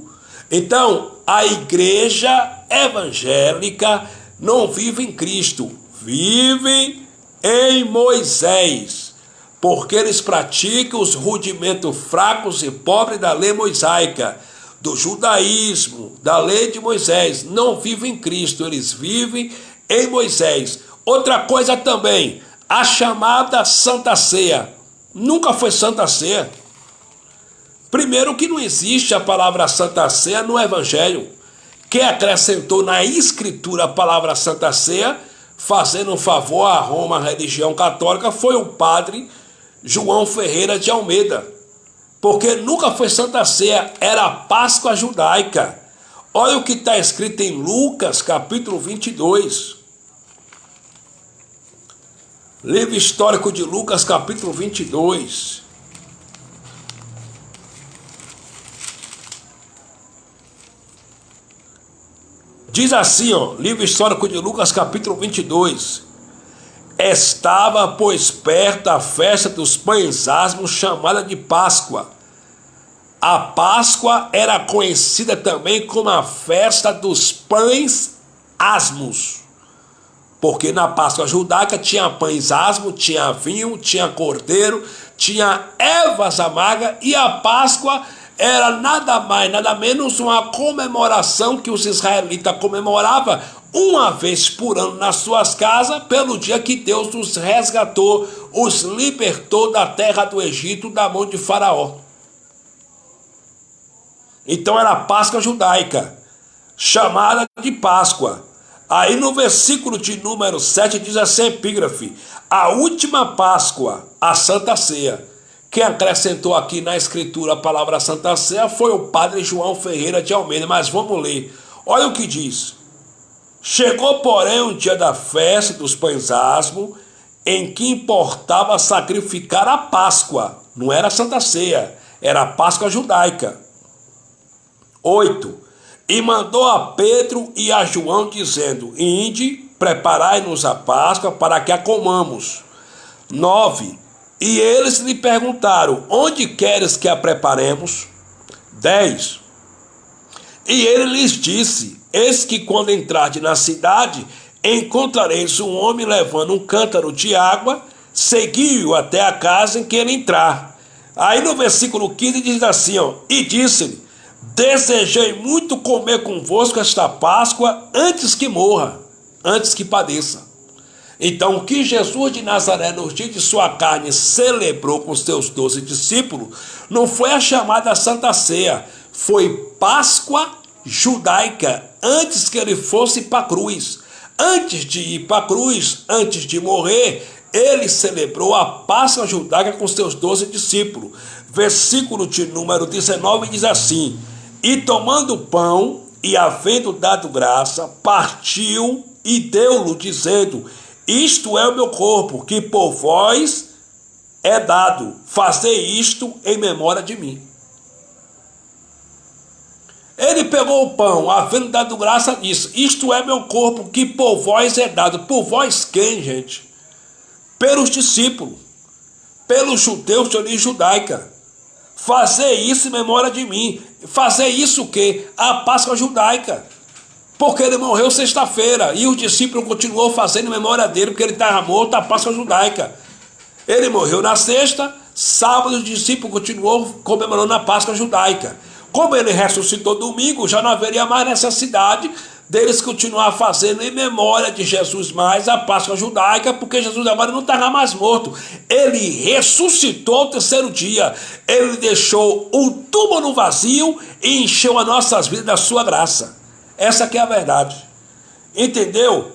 Então, a igreja evangélica não vive em Cristo, vive em Moisés. porque eles praticam os rudimentos fracos e pobres da lei mosaica, do judaísmo, da lei de Moisés. Não vivem em Cristo, eles vivem em Moisés. Outra coisa também, a chamada Santa Ceia. Nunca foi Santa Ceia. Primeiro que não existe a palavra Santa Ceia no Evangelho. Quem acrescentou na Escritura a palavra Santa Ceia, fazendo um favor a Roma, a religião católica, foi o padre João Ferreira de Almeida. Porque nunca foi Santa Ceia, era a Páscoa judaica. Olha o que está escrito em Lucas, capítulo 22. Livro histórico de Lucas, capítulo 22. Diz assim, livro histórico de Lucas, capítulo 22. Estava, pois, perto a festa dos pães asmos, chamada de Páscoa. A Páscoa era conhecida também como a festa dos pães asmos, porque na Páscoa judaica tinha pães asmos, tinha vinho, tinha cordeiro, tinha ervas amargas, e a Páscoa era nada mais, nada menos uma comemoração que os israelitas comemoravam uma vez por ano nas suas casas, pelo dia que Deus os resgatou, os libertou da terra do Egito, da mão de Faraó. Então era a Páscoa judaica, chamada de Páscoa. Aí no versículo de número 7 diz assim, epígrafe: a última Páscoa, a Santa Ceia. Quem acrescentou aqui na escritura a palavra Santa Ceia foi o padre João Ferreira de Almeida. Mas vamos ler. Olha o que diz. Chegou, porém, o dia da festa dos pães asmos, em que importava sacrificar a Páscoa. Não era a Santa Ceia, era a Páscoa judaica. 8. E mandou a Pedro e a João, dizendo: ide, preparai-nos a Páscoa para que a comamos. 9. E eles lhe perguntaram: onde queres que a preparemos? 10. E ele lhes disse: eis que quando entrardes na cidade, encontrareis um homem levando um cântaro de água, segui-o até a casa em que ele entrar. Aí no versículo 15 diz assim, e disse-lhe: desejei muito comer convosco esta Páscoa antes que morra, antes que padeça. Então, o que Jesus de Nazaré, nos dias de sua carne, celebrou com seus 12 discípulos, não foi a chamada Santa Ceia, foi Páscoa judaica, antes que ele fosse para a cruz. Antes de ir para a cruz, antes de morrer, ele celebrou a Páscoa judaica com seus 12 discípulos. Versículo de número 19 diz assim: e tomando o pão, e havendo dado graça, partiu e deu-lo, dizendo: isto é o meu corpo, que por vós é dado, fazei isto em memória de mim. Ele pegou o pão, havendo dado graça, disse: isto é meu corpo, que por vós é dado. Por vós quem, gente? Pelos discípulos, pelos judeus de origem judaica. Fazer isso em memória de mim. Fazer isso o quê? A Páscoa judaica. Porque ele morreu sexta-feira e os discípulos continuou fazendo em memória dele, porque ele estava morto, a Páscoa judaica. Ele morreu na sexta, sábado os discípulos continuou comemorando a Páscoa judaica. Como ele ressuscitou domingo, já não haveria mais necessidade deles continuar fazendo em memória de Jesus mais a Páscoa judaica, porque Jesus agora não estava mais morto. Ele ressuscitou ao terceiro dia. Ele deixou o túmulo vazio e encheu as nossas vidas da sua graça. Essa que é a verdade. Entendeu?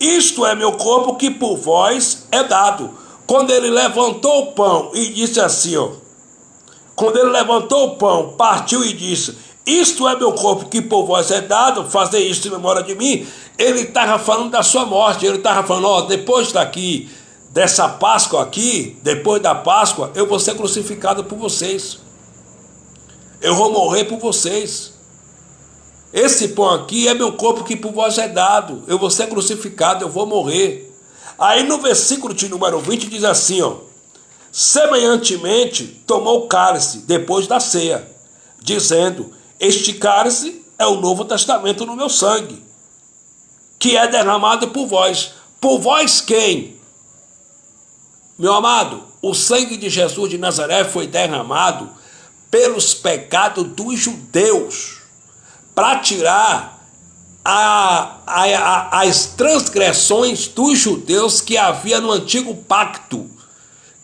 Isto é meu corpo que por vós é dado. Quando ele levantou o pão e disse assim, quando ele levantou o pão, partiu e disse: isto é meu corpo que por vós é dado, fazer isto em memória de mim. Ele estava falando da sua morte. Ele estava falando, depois daqui, dessa Páscoa aqui, depois da Páscoa, eu vou ser crucificado por vocês. Eu vou morrer por vocês. Esse pão aqui é meu corpo que por vós é dado. Eu vou ser crucificado, eu vou morrer. Aí no versículo de número 20 diz assim, semelhantemente tomou o cálice depois da ceia, dizendo: este cálice é o Novo Testamento no meu sangue, que é derramado por vós. Por vós quem? Meu amado, o sangue de Jesus de Nazaré foi derramado pelos pecados dos judeus, para tirar as transgressões dos judeus que havia no antigo pacto,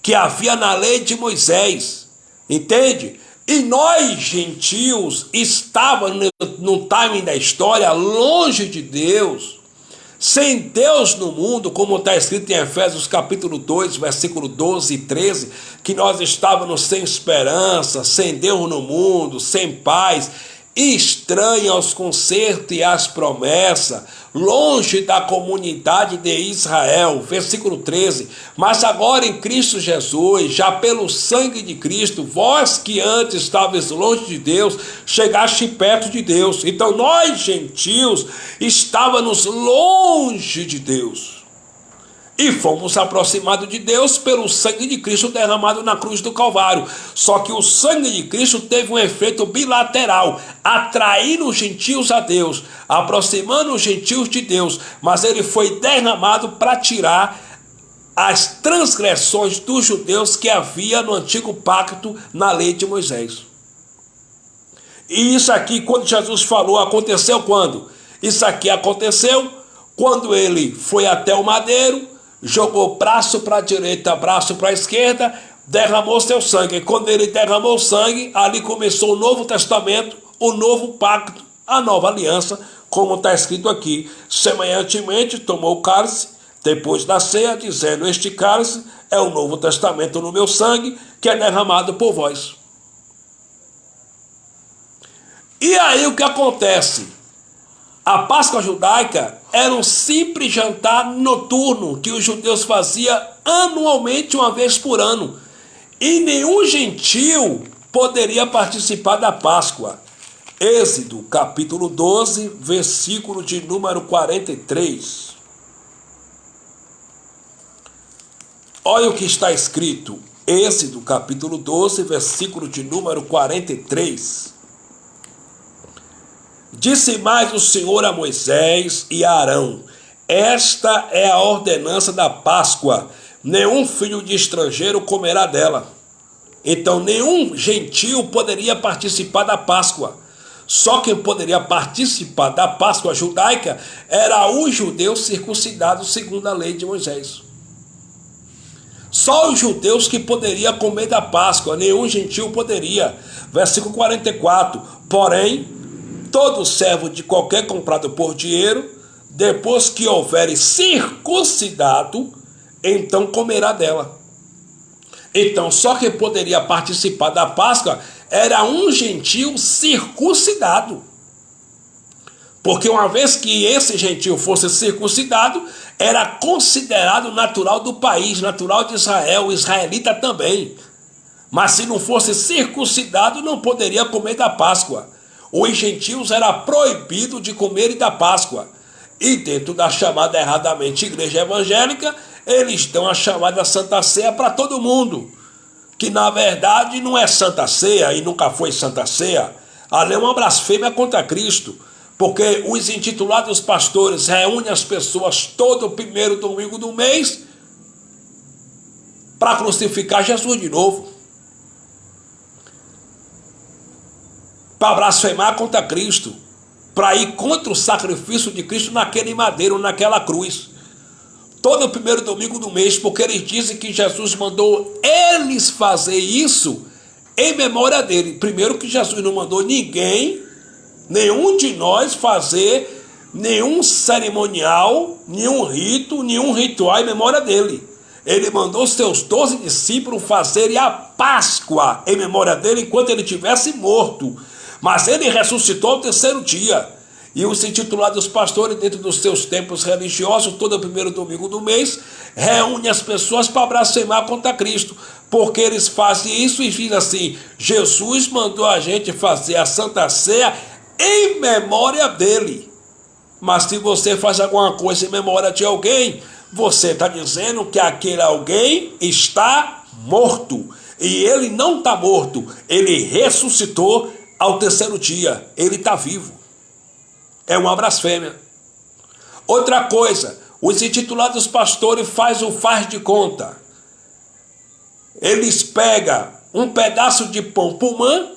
que havia na lei de Moisés, entende? E nós, gentios, estávamos no timing da história longe de Deus, sem Deus no mundo, como está escrito em Efésios capítulo 2, versículo 12 e 13, que nós estávamos sem esperança, sem Deus no mundo, sem paz, estranho aos concertos e às promessas, longe da comunidade de Israel. Versículo 13, mas agora em Cristo Jesus, já pelo sangue de Cristo, vós que antes estavais longe de Deus, chegaste perto de Deus. Então nós, gentios, estávamos longe de Deus e fomos aproximados de Deus pelo sangue de Cristo derramado na cruz do Calvário. Só que o sangue de Cristo teve um efeito bilateral, atraindo os gentios a Deus, aproximando os gentios de Deus, mas ele foi derramado para tirar as transgressões dos judeus que havia no antigo pacto na lei de Moisés. E isso aqui, quando Jesus falou, aconteceu quando? Isso aqui aconteceu quando ele foi até o madeiro, jogou braço para a direita, braço para a esquerda, derramou seu sangue. E quando ele derramou o sangue, ali começou o Novo Testamento, o novo pacto, a nova aliança, como está escrito aqui. Semelhantemente, tomou o cálice depois da ceia, dizendo: este cálice é o Novo Testamento no meu sangue, que é derramado por vós. E aí o que acontece? A Páscoa judaica era um simples jantar noturno que os judeus faziam anualmente, uma vez por ano. E nenhum gentio poderia participar da Páscoa. Êxodo, capítulo 12, versículo de número 43. Olha o que está escrito. Êxodo, capítulo 12, versículo de número 43. Disse mais o Senhor a Moisés e a Arão: esta é a ordenança da Páscoa, nenhum filho de estrangeiro comerá dela. Então nenhum gentio poderia participar da Páscoa. Só quem poderia participar da Páscoa judaica era os judeus circuncidados segundo a lei de Moisés. Só os judeus que poderiam comer da Páscoa, nenhum gentio poderia. Versículo 44, porém, todo servo de qualquer comprado por dinheiro, depois que houver circuncidado, então comerá dela. Então, só quem poderia participar da Páscoa era um gentio circuncidado. Porque uma vez que esse gentio fosse circuncidado, era considerado natural do país, natural de Israel, israelita também. Mas se não fosse circuncidado, não poderia comer da Páscoa. Os gentios era proibido de comerem da Páscoa. E dentro da chamada erradamente igreja evangélica, eles dão a chamada Santa Ceia para todo mundo, que na verdade não é Santa Ceia e nunca foi Santa Ceia. Ali é uma blasfêmia contra Cristo, porque os intitulados pastores reúnem as pessoas todo o primeiro domingo do mês para crucificar Jesus de novo, para blasfemar contra Cristo, para ir contra o sacrifício de Cristo naquele madeiro, naquela cruz, todo o primeiro domingo do mês, porque eles dizem que Jesus mandou eles fazer isso em memória dele. Primeiro que Jesus não mandou ninguém, nenhum de nós fazer nenhum cerimonial, nenhum rito, nenhum ritual em memória dele. Ele mandou seus 12 discípulos fazerem a Páscoa em memória dele enquanto ele estivesse morto. Mas ele ressuscitou ao terceiro dia. E os intitulados pastores, dentro dos seus templos religiosos, todo o primeiro domingo do mês, reúnem as pessoas para blasfemar contra Cristo. Porque eles fazem isso e dizem assim: Jesus mandou a gente fazer a Santa Ceia em memória dele. Mas se você faz alguma coisa em memória de alguém, você está dizendo que aquele alguém está morto. E ele não está morto, ele ressuscitou ao terceiro dia, ele está vivo. É uma blasfêmia. Outra coisa, os intitulados pastores faz de conta. eles pegam um pedaço de pão pumã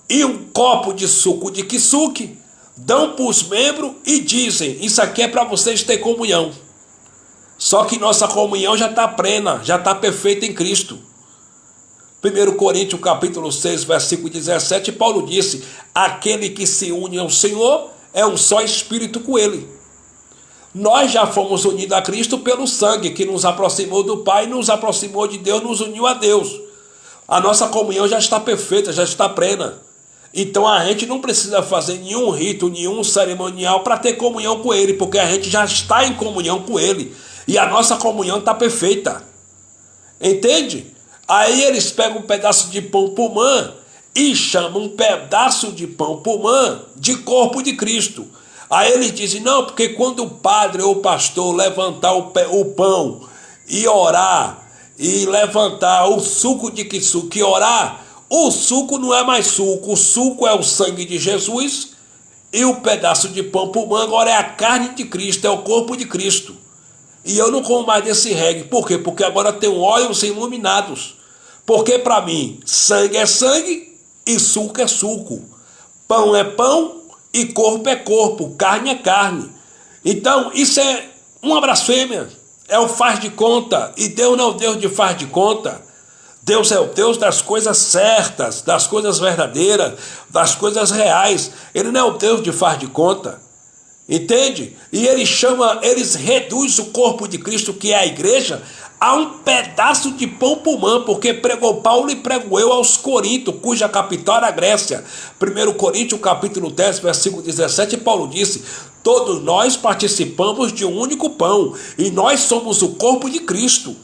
e um copo de suco de kisuke, dão para os membros e dizem: isso aqui é para vocês ter comunhão. Só que nossa comunhão já está plena, já está perfeita em Cristo. 1 Coríntios capítulo 6, versículo 17, Paulo disse: aquele que se une ao Senhor é um só espírito com ele. Nós já fomos unidos a Cristo pelo sangue que nos aproximou do Pai, nos aproximou de Deus, nos uniu a Deus. A nossa comunhão já está perfeita, já está plena. Então a gente não precisa fazer nenhum rito, nenhum cerimonial para ter comunhão com Ele, porque a gente já está em comunhão com Ele. E a nossa comunhão está perfeita. Entende? Aí eles pegam um pedaço de pão pumã e chamam um pedaço de pão pumã de corpo de Cristo. Aí eles dizem: não, porque quando o padre ou o pastor levantar o pão e orar, e levantar o suco de kisuke e orar, o suco não é mais suco, o suco é o sangue de Jesus, e o pedaço de pão pumã agora é a carne de Cristo, é o corpo de Cristo. E eu não como mais desse reggae. Por quê? Porque agora tem óleos iluminados. Porque para mim, sangue é sangue e suco é suco. Pão é pão e corpo é corpo, carne é carne. Então, isso é uma blasfêmia. É o faz de conta. E Deus não é o Deus de faz de conta. Deus é o Deus das coisas certas, das coisas verdadeiras, das coisas reais. Ele não é o Deus de faz de conta. Entende? E eles reduzem o corpo de Cristo, que é a igreja, a um pedaço de pão pumã, porque pregou Paulo e prego eu aos Coríntios, cuja capital era a Grécia. 1 Coríntios capítulo 10, versículo 17, Paulo disse: todos nós participamos de um único pão, e nós somos o corpo de Cristo.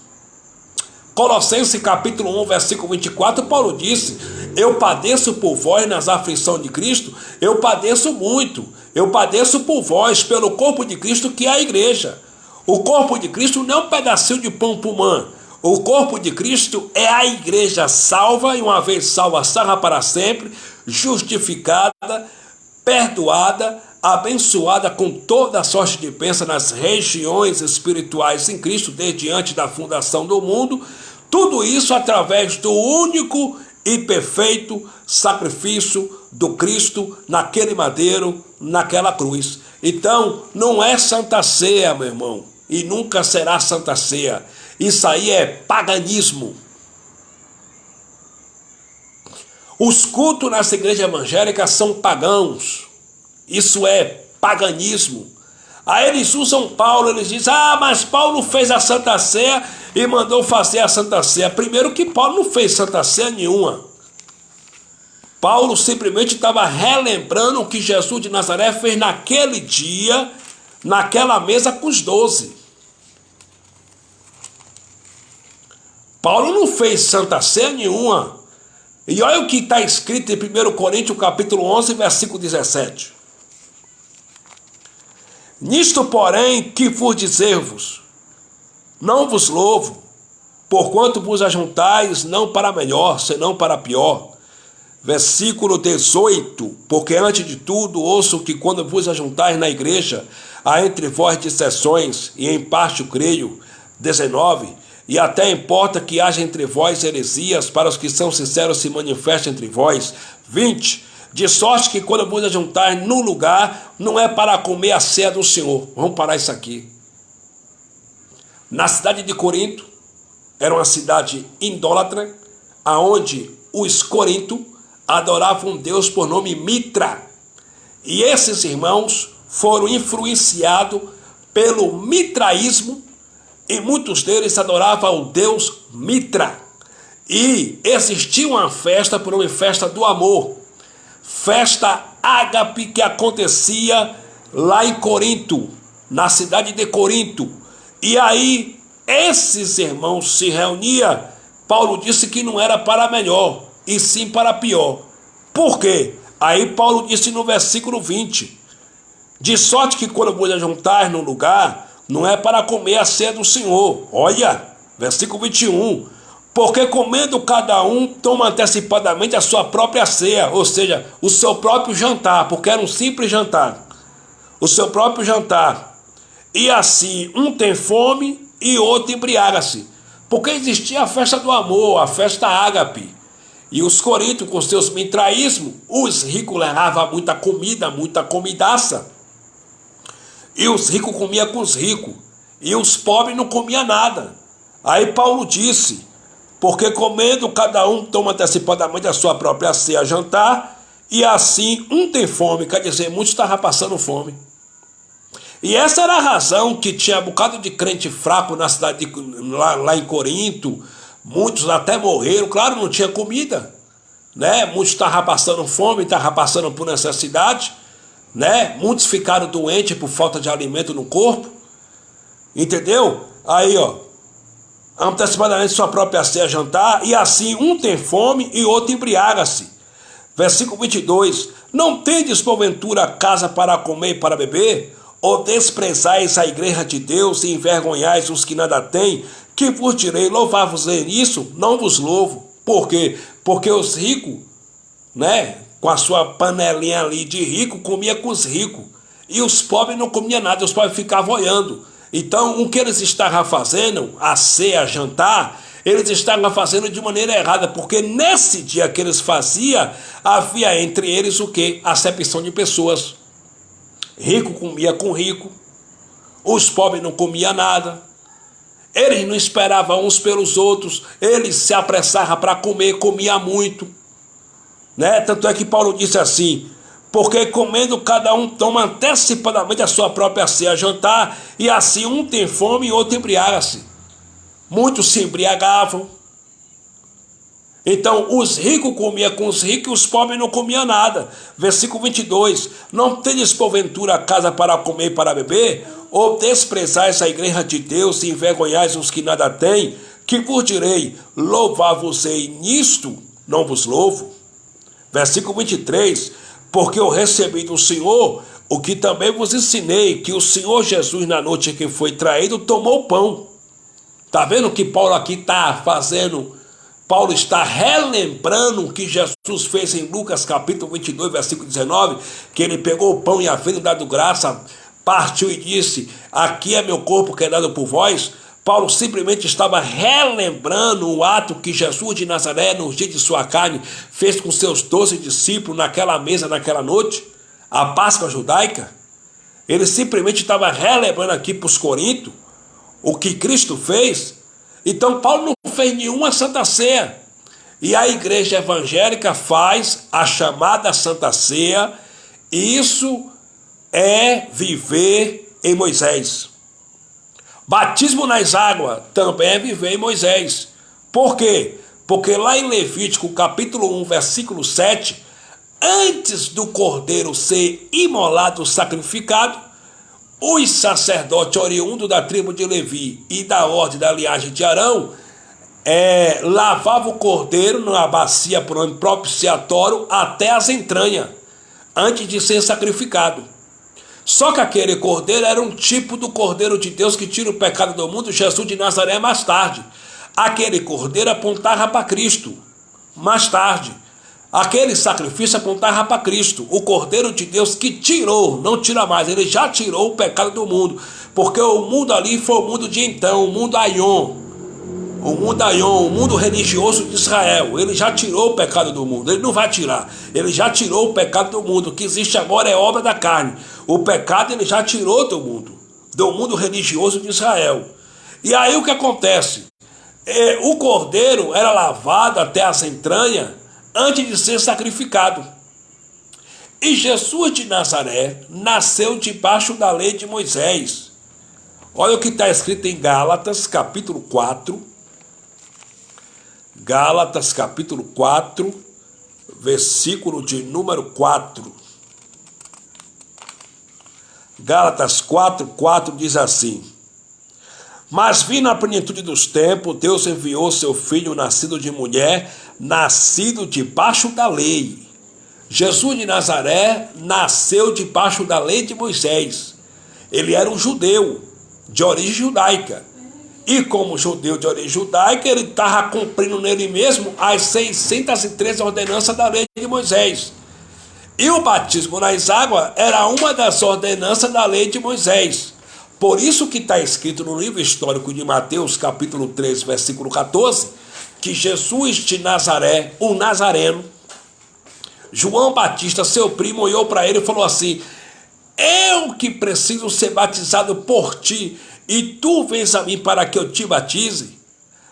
Colossenses capítulo 1, versículo 24, Paulo disse: eu padeço por vós nas aflições de Cristo, eu padeço muito, eu padeço por vós, pelo corpo de Cristo, que é a igreja. O corpo de Cristo não é um pedacinho de pão pumã. O corpo de Cristo é a igreja salva, e uma vez salva, salva para sempre, justificada, perdoada, abençoada com toda a sorte de bênção nas regiões espirituais em Cristo, desde antes da fundação do mundo. Tudo isso através do único e perfeito sacrifício do Cristo naquele madeiro, naquela cruz. Então, não é Santa Ceia, meu irmão, e nunca será Santa Ceia. Isso aí é paganismo. Os cultos nas igrejas evangélicas são pagãos. Isso é paganismo. Aí eles usam Paulo, eles dizem: ah, mas Paulo fez a Santa Ceia e mandou fazer a Santa Ceia. Primeiro que Paulo não fez Santa Ceia nenhuma. Paulo simplesmente estava relembrando o que Jesus de Nazaré fez naquele dia, naquela mesa com os 12. Paulo não fez Santa Ceia nenhuma. E olha o que está escrito em 1 Coríntios capítulo 11, versículo 17. Nisto, porém, que vos dizer-vos, não vos louvo, porquanto vos ajuntais não para melhor, senão para pior. Versículo 18, porque antes de tudo ouço que quando vos ajuntais na igreja, há entre vós dissensões, e em parte o creio. 19, e até importa que haja entre vós heresias, para os que são sinceros se manifestem entre vós. 20, de sorte que quando vos ajuntais num lugar, não é para comer a ceia do Senhor. Vamos parar isso aqui. Na cidade de Corinto, era uma cidade idólatra, aonde os corintos adoravam um Deus por nome Mitra. E esses irmãos foram influenciados pelo mitraísmo, e muitos deles adoravam o Deus Mitra. E existia uma festa, por uma festa do amor, festa ágape, que acontecia lá em Corinto, na cidade de Corinto. E aí esses irmãos se reuniam. Paulo disse que não era para melhor, e sim para pior. Por quê? Aí Paulo disse no versículo 20, de sorte que quando vos ajuntar no lugar, não é para comer a ceia do Senhor. Olha, versículo 21, porque comendo cada um, toma antecipadamente a sua própria ceia, ou seja, o seu próprio jantar, porque era um simples jantar, o seu próprio jantar. E assim, um tem fome e outro embriaga-se. Porque existia a festa do amor, a festa ágape. E os coríntios, com seus mitraísmos, os ricos levavam muita comida, muita comidaça. E os ricos comiam com os ricos. E os pobres não comiam nada. Aí Paulo disse, porque comendo cada um toma antecipadamente a sua própria ceia, jantar, e assim um tem fome, quer dizer, muitos estavam passando fome. E essa era a razão que tinha um bocado de crente fraco na cidade lá em Corinto, muitos até morreram, claro, não tinha comida, né? Muitos estavam passando fome, estavam passando por necessidade, né? Muitos ficaram doentes por falta de alimento no corpo, entendeu? Aí, ó, antecipadamente sua própria ceia, jantar, e assim um tem fome e outro embriaga-se. Versículo 22, não tendes porventura casa para comer e para beber? Ou desprezais a igreja de Deus e envergonhais os que nada têm? Que vos direi, louvar-vos-ei nisso? Não vos louvo. Por quê? Porque os ricos, né, com a sua panelinha ali de rico, comia com os ricos. E os pobres não comiam nada, os pobres ficavam olhando. Então, o que eles estavam fazendo, a ceia, jantar, eles estavam fazendo de maneira errada, porque nesse dia que eles faziam, havia entre eles o quê? Acepção de pessoas. Rico comia com rico, os pobres não comiam nada, eles não esperavam uns pelos outros, eles se apressavam para comer, comia muito, né? Tanto é que Paulo disse assim, porque comendo cada um toma antecipadamente a sua própria ceia, jantar, e assim um tem fome e outro embriaga-se. Muitos se embriagavam. Então os ricos comiam com os ricos e os pobres não comiam nada. Versículo 22, não tendes porventura casa para comer e para beber? Ou desprezais a igreja de Deus e envergonhais os que nada têm? Que vos direi, louvar-vos-ei nisto? Não vos louvo. Versículo 23, porque eu recebi do Senhor o que também vos ensinei, que o Senhor Jesus na noite em que foi traído tomou o pão. Está vendo que Paulo aqui está fazendo? Paulo está relembrando o que Jesus fez em Lucas capítulo 22, versículo 19, que ele pegou o pão e havendo dado graça, partiu e disse, aqui é meu corpo que é dado por vós. Paulo simplesmente estava relembrando o ato que Jesus de Nazaré, no dia de sua carne, fez com seus 12 discípulos naquela mesa, naquela noite, a Páscoa judaica. Ele simplesmente estava relembrando aqui para os coríntios o que Cristo fez. Então Paulo não fez nenhuma Santa Ceia. E a igreja evangélica faz a chamada Santa Ceia. E isso é viver em Moisés. Batismo nas águas também é viver em Moisés. Por quê? Porque lá em Levítico capítulo 1, versículo 7, antes do cordeiro ser imolado, sacrificado, os sacerdotes oriundos da tribo de Levi e da ordem da linhagem de Arão lavavam o cordeiro na bacia propiciatório até as entranhas, antes de ser sacrificado. Só que aquele cordeiro era um tipo do cordeiro de Deus que tira o pecado do mundo, Jesus de Nazaré, mais tarde. Aquele cordeiro apontava para Cristo, mais tarde. Aquele sacrifício apontava para Cristo, o Cordeiro de Deus que tirou, não tira mais, ele já tirou o pecado do mundo, porque o mundo ali foi o mundo de então, o mundo Aion, o mundo religioso de Israel. Ele já tirou o pecado do mundo, ele não vai tirar, ele já tirou o pecado do mundo. O que existe agora é obra da carne, o pecado ele já tirou do mundo religioso de Israel. E aí o que acontece? O cordeiro era lavado até as entranhas, antes de ser sacrificado. E Jesus de Nazaré nasceu debaixo da lei de Moisés. Olha o que está escrito em Gálatas capítulo 4. Gálatas capítulo 4, versículo de número 4. Gálatas 4 diz assim: mas vindo a plenitude dos tempos, Deus enviou seu Filho, nascido de mulher, nascido debaixo da lei. Jesus de Nazaré nasceu debaixo da lei de Moisés. Ele era um judeu de origem judaica. E como judeu de origem judaica, ele estava cumprindo nele mesmo as 613 ordenanças da lei de Moisés. E o batismo nas águas era uma das ordenanças da lei de Moisés. Por isso que está escrito no livro histórico de Mateus, capítulo 3, versículo 14, que Jesus de Nazaré, um nazareno, João Batista, seu primo, olhou para ele e falou assim: eu que preciso ser batizado por ti, e tu vens a mim para que eu te batize?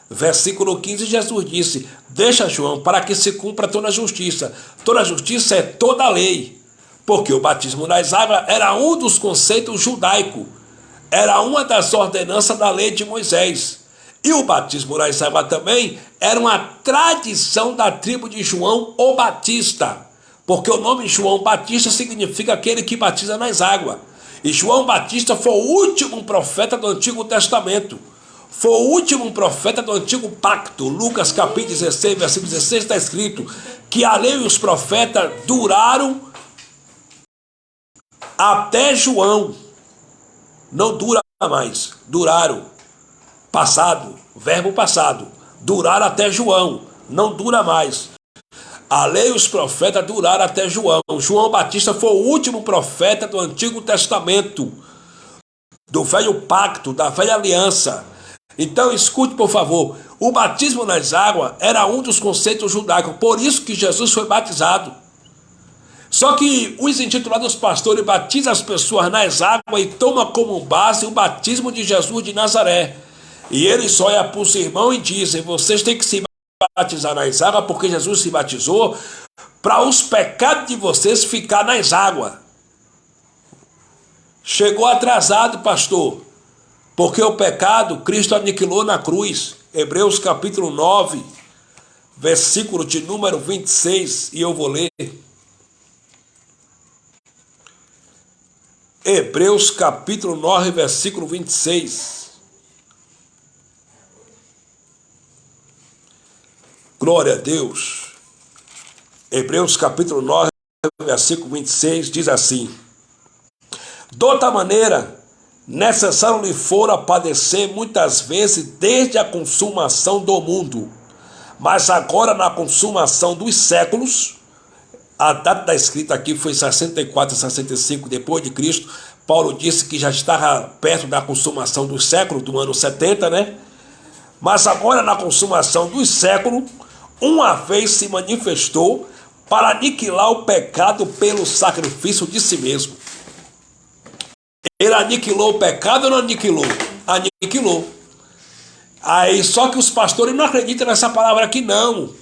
Versículo 15, Jesus disse: deixa, João, para que se cumpra toda a justiça. Toda a justiça é toda a lei, porque o batismo nas águas era um dos conceitos judaicos, era uma das ordenanças da lei de Moisés. E o batismo nas águas também era uma tradição da tribo de João o Batista, porque o nome João Batista significa aquele que batiza nas águas. E João Batista foi o último profeta do Antigo Testamento. Foi o último profeta do Antigo Pacto. Lucas capítulo 16, versículo 16 está escrito que a lei e os profetas duraram até João. Não dura mais, duraram. Passado, verbo passado. Duraram até João, não dura mais. A lei e os profetas duraram até João. João Batista foi o último profeta do Antigo Testamento, do velho pacto, da velha aliança. Então escute, por favor, o batismo nas águas era um dos conceitos judaicos, por isso que Jesus foi batizado. Só que os intitulados pastores batizam as pessoas nas águas e tomam como base o batismo de Jesus de Nazaré. E eles olham para os irmãos e dizem: vocês têm que se batizar nas águas, porque Jesus se batizou para os pecados de vocês ficar nas águas. Chegou atrasado, pastor, porque o pecado Cristo aniquilou na cruz. Hebreus capítulo 9, versículo de número 26, e eu vou ler. Hebreus capítulo 9, versículo 26. Glória a Deus. Hebreus capítulo 9, versículo 26 diz assim: de outra maneira, necessário lhe fora padecer muitas vezes desde a consumação do mundo, mas agora na consumação dos séculos. A data da escrita aqui foi 64 e 65 depois de Cristo. Paulo disse que já estava perto da consumação dos séculos, do ano 70, né? Mas agora na consumação dos séculos, uma vez se manifestou para aniquilar o pecado pelo sacrifício de si mesmo. Ele aniquilou o pecado ou não aniquilou? Aniquilou. Aí, só que os pastores não acreditam nessa palavra aqui não.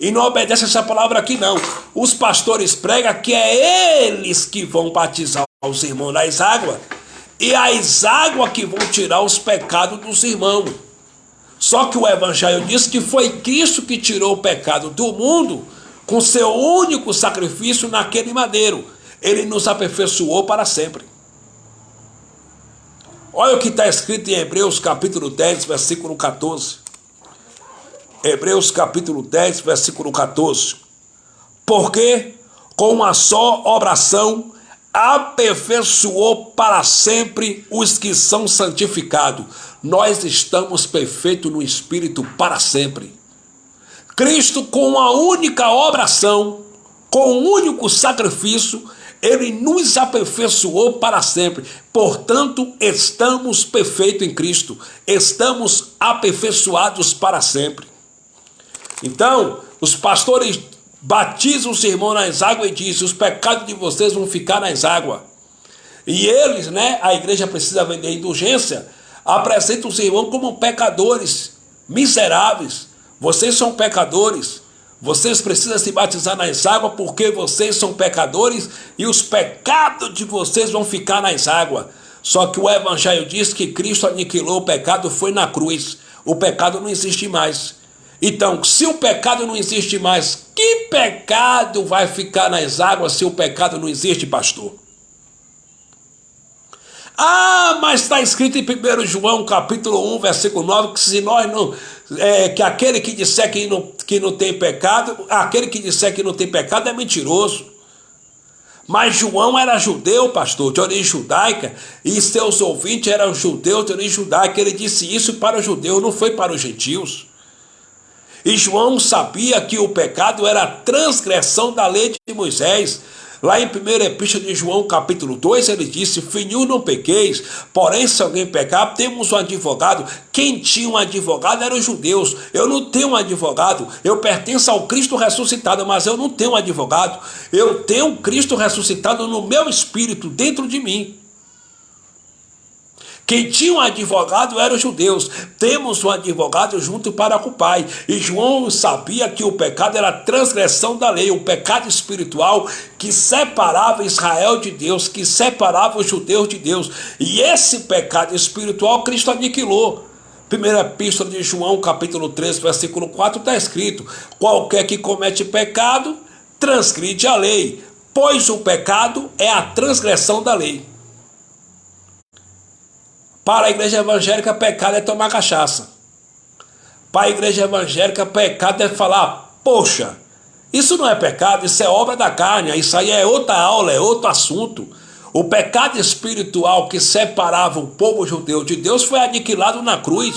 E não obedecem essa palavra aqui não. Os pastores pregam que é eles que vão batizar os irmãos nas águas. E as águas que vão tirar os pecados dos irmãos. Só que o evangelho diz que foi Cristo que tirou o pecado do mundo com seu único sacrifício naquele madeiro. Ele nos aperfeiçoou para sempre. Olha o que está escrito em Hebreus capítulo 10, versículo 14. Hebreus capítulo 10, versículo 14. Porque com uma só oração aperfeiçoou para sempre os que são santificados. Nós estamos perfeitos no Espírito para sempre. Cristo, com uma única oração, com um único sacrifício, ele nos aperfeiçoou para sempre. Portanto, estamos perfeitos em Cristo. Estamos aperfeiçoados para sempre. Então, os pastores batizam os irmãos nas águas e dizem: os pecados de vocês vão ficar nas águas. E eles, a igreja precisa vender indulgência, apresentam os irmãos como pecadores, miseráveis. Vocês são pecadores, vocês precisam se batizar nas águas porque vocês são pecadores e os pecados de vocês vão ficar nas águas. Só que o evangelho diz que Cristo aniquilou o pecado, foi na cruz. O pecado não existe mais. Então, se o pecado não existe mais, que pecado vai ficar nas águas se o pecado não existe, pastor? Ah, mas está escrito em 1 João capítulo 1, versículo 9, que se nós não, que aquele que disser que não tem pecado, aquele que disser que não tem pecado é mentiroso. Mas João era judeu, pastor, de origem judaica, e seus ouvintes eram judeus de origem judaica. Ele disse isso para os judeus, não foi para os gentios. E João sabia que o pecado era a transgressão da lei de Moisés. Lá em 1ª Epístola de João, capítulo 2, ele disse: filhinhos, não pequeis, porém se alguém pecar, temos um advogado. Quem tinha um advogado eram os judeus. Eu não tenho um advogado, eu pertenço ao Cristo ressuscitado, mas eu não tenho um advogado. Eu tenho Cristo ressuscitado no meu espírito, dentro de mim. Quem tinha um advogado eram os judeus. Temos um advogado junto para com o Pai. E João sabia que o pecado era a transgressão da lei, um pecado espiritual que separava Israel de Deus, que separava os judeus de Deus. E esse pecado espiritual Cristo aniquilou. 1ª Epístola de João, capítulo 3, versículo 4, está escrito: qualquer que comete pecado, transgride a lei, pois o pecado é a transgressão da lei. Para a igreja evangélica, pecado é tomar cachaça. Para a igreja evangélica, pecado é falar: poxa, isso não é pecado, isso é obra da carne, isso aí é outra aula, é outro assunto. O pecado espiritual que separava o povo judeu de Deus foi aniquilado na cruz.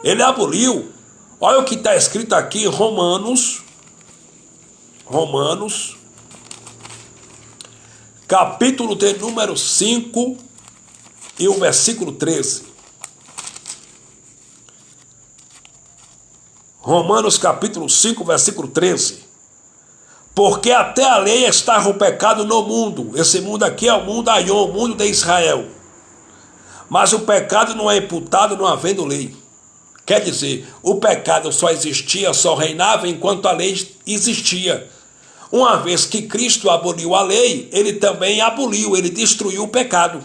Ele aboliu. Olha o que está escrito aqui em Romanos, capítulo de número 5, e o versículo 13. Romanos capítulo 5, versículo 13. Porque até a lei estava o pecado no mundo. Esse mundo aqui é o mundo Aion, o mundo de Israel. Mas o pecado não é imputado não havendo lei. Quer dizer, o pecado só existia, só reinava enquanto a lei existia. Uma vez que Cristo aboliu a lei, ele também aboliu, ele destruiu o pecado.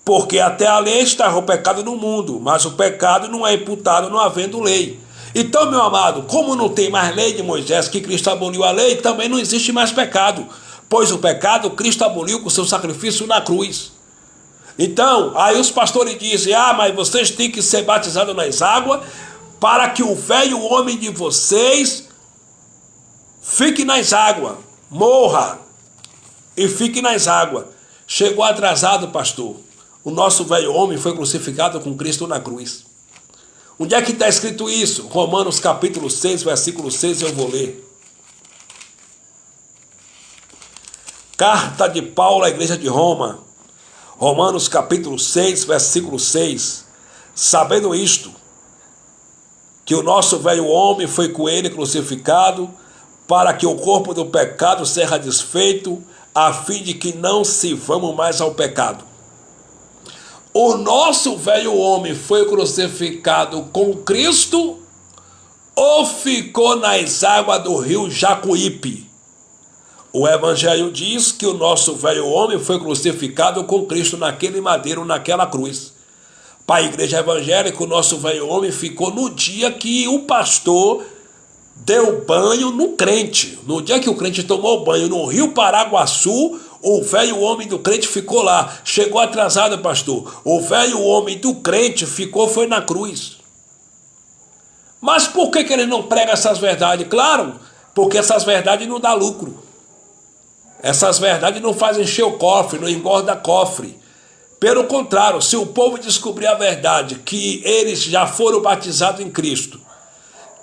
Porque até a lei estava o pecado no mundo, mas o pecado não é imputado não havendo lei. Então, meu amado, como não tem mais lei de Moisés, que Cristo aboliu a lei, também não existe mais pecado. Pois o pecado Cristo aboliu com seu sacrifício na cruz. Então, aí os pastores dizem: mas vocês têm que ser batizados nas águas para que o velho homem de vocês fique nas águas, morra e fique nas águas. Chegou atrasado, pastor. O nosso velho homem foi crucificado com Cristo na cruz. Onde é que está escrito isso? Romanos capítulo 6, versículo 6, eu vou ler. Carta de Paulo à igreja de Roma. Romanos capítulo 6, versículo 6. Sabendo isto, que o nosso velho homem foi com ele crucificado, para que o corpo do pecado seja desfeito, a fim de que não sirvamos mais ao pecado. O nosso velho homem foi crucificado com Cristo ou ficou nas águas do rio Jacuípe? O Evangelho diz que o nosso velho homem foi crucificado com Cristo naquele madeiro, naquela cruz. Para a igreja evangélica, o nosso velho homem ficou no dia que o pastor deu banho no crente. No dia que o crente tomou banho no rio Paraguaçu, o velho homem do crente ficou lá. Chegou atrasado, pastor. O velho homem do crente ficou, foi na cruz. Mas por que ele não prega essas verdades? Claro, porque essas verdades não dão lucro. Essas verdades não fazem encher o cofre, não engorda cofre. Pelo contrário, se o povo descobrir a verdade, que eles já foram batizados em Cristo,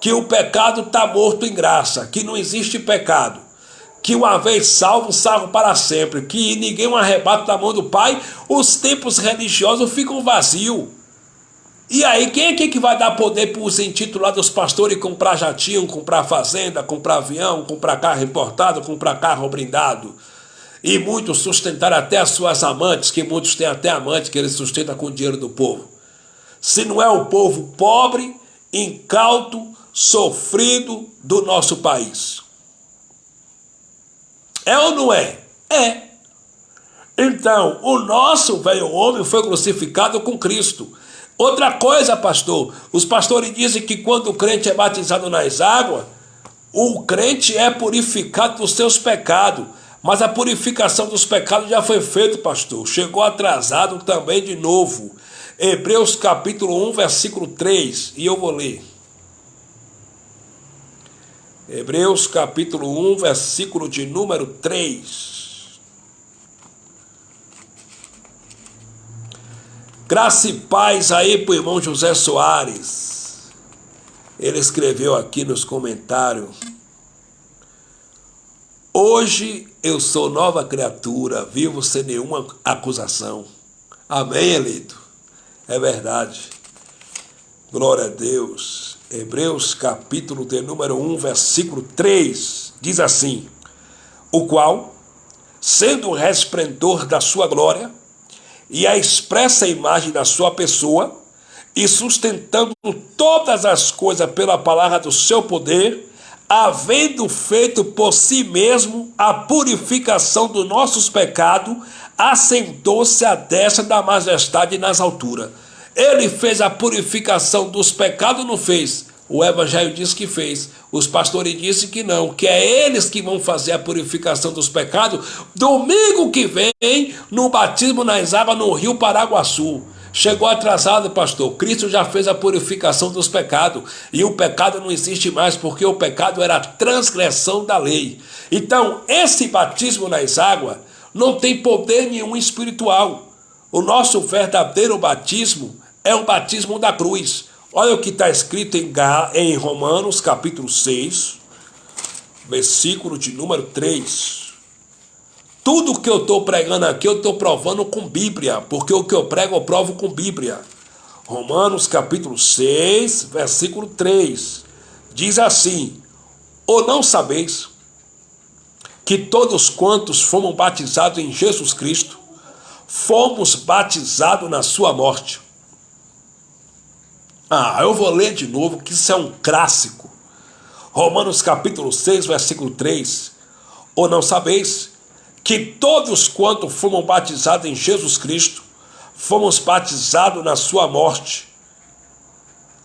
que o pecado está morto em graça, que não existe pecado, que uma vez salvo, salvo para sempre, que ninguém o arrebata da mão do Pai, os templos religiosos ficam vazios. E aí, quem é que vai dar poder para os intitulados pastores comprar jatinho, comprar fazenda, comprar avião, comprar carro importado, comprar carro blindado? E muitos sustentar até as suas amantes, que muitos têm até amante que eles sustentam com o dinheiro do povo. Se não é o povo pobre, incauto, sofrido do nosso país. É ou não é? É. Então, o nosso velho homem foi crucificado com Cristo. Outra coisa, pastor, os pastores dizem que quando o crente é batizado nas águas, o crente é purificado dos seus pecados. Mas a purificação dos pecados já foi feita, pastor. Chegou atrasado também de novo. Hebreus capítulo 1, versículo 3. E eu vou ler. Hebreus capítulo 1, versículo de número 3. Graça e paz aí para o irmão José Soares. Ele escreveu aqui nos comentários: o Hoje eu sou nova criatura, vivo sem nenhuma acusação. Amém, eleito? É verdade. Glória a Deus. Hebreus capítulo de número 1, versículo 3, diz assim: o qual, sendo o resplendor da sua glória e a expressa imagem da sua pessoa, e sustentando todas as coisas pela palavra do seu poder, havendo feito por si mesmo a purificação dos nossos pecados, assentou-se à destra da majestade nas alturas. Ele fez a purificação dos pecados, não fez? O evangelho diz que fez. Os pastores dizem que não, que é eles que vão fazer a purificação dos pecados domingo que vem, no batismo nas águas no Rio Paraguaçu. Chegou atrasado, pastor. Cristo já fez a purificação dos pecados. E o pecado não existe mais, porque o pecado era a transgressão da lei. Então, esse batismo nas águas não tem poder nenhum espiritual. O nosso verdadeiro batismo é o batismo da cruz. Olha o que está escrito em Romanos, capítulo 6, versículo de número 3. Tudo que eu estou pregando aqui, eu estou provando com Bíblia, porque o que eu prego, eu provo com Bíblia. Romanos, capítulo 6, versículo 3. Diz assim: ou não sabeis que todos quantos fomos batizados em Jesus Cristo, fomos batizados na sua morte? Eu vou ler de novo, que isso é um clássico. Romanos capítulo 6, versículo 3. Ou não sabeis que todos quanto fomos batizados em Jesus Cristo, fomos batizados na sua morte?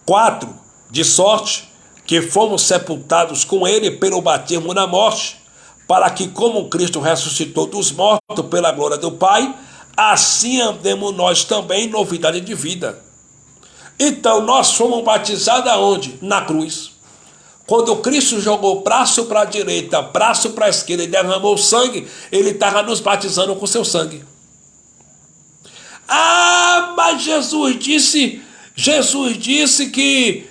4. De sorte que fomos sepultados com ele pelo batismo na morte, para que, como Cristo ressuscitou dos mortos pela glória do Pai, assim andemos nós também em novidade de vida. Então nós fomos batizados aonde? Na cruz. Quando Cristo jogou braço para a direita, braço para a esquerda e derramou sangue, ele estava nos batizando com seu sangue. Mas Jesus disse que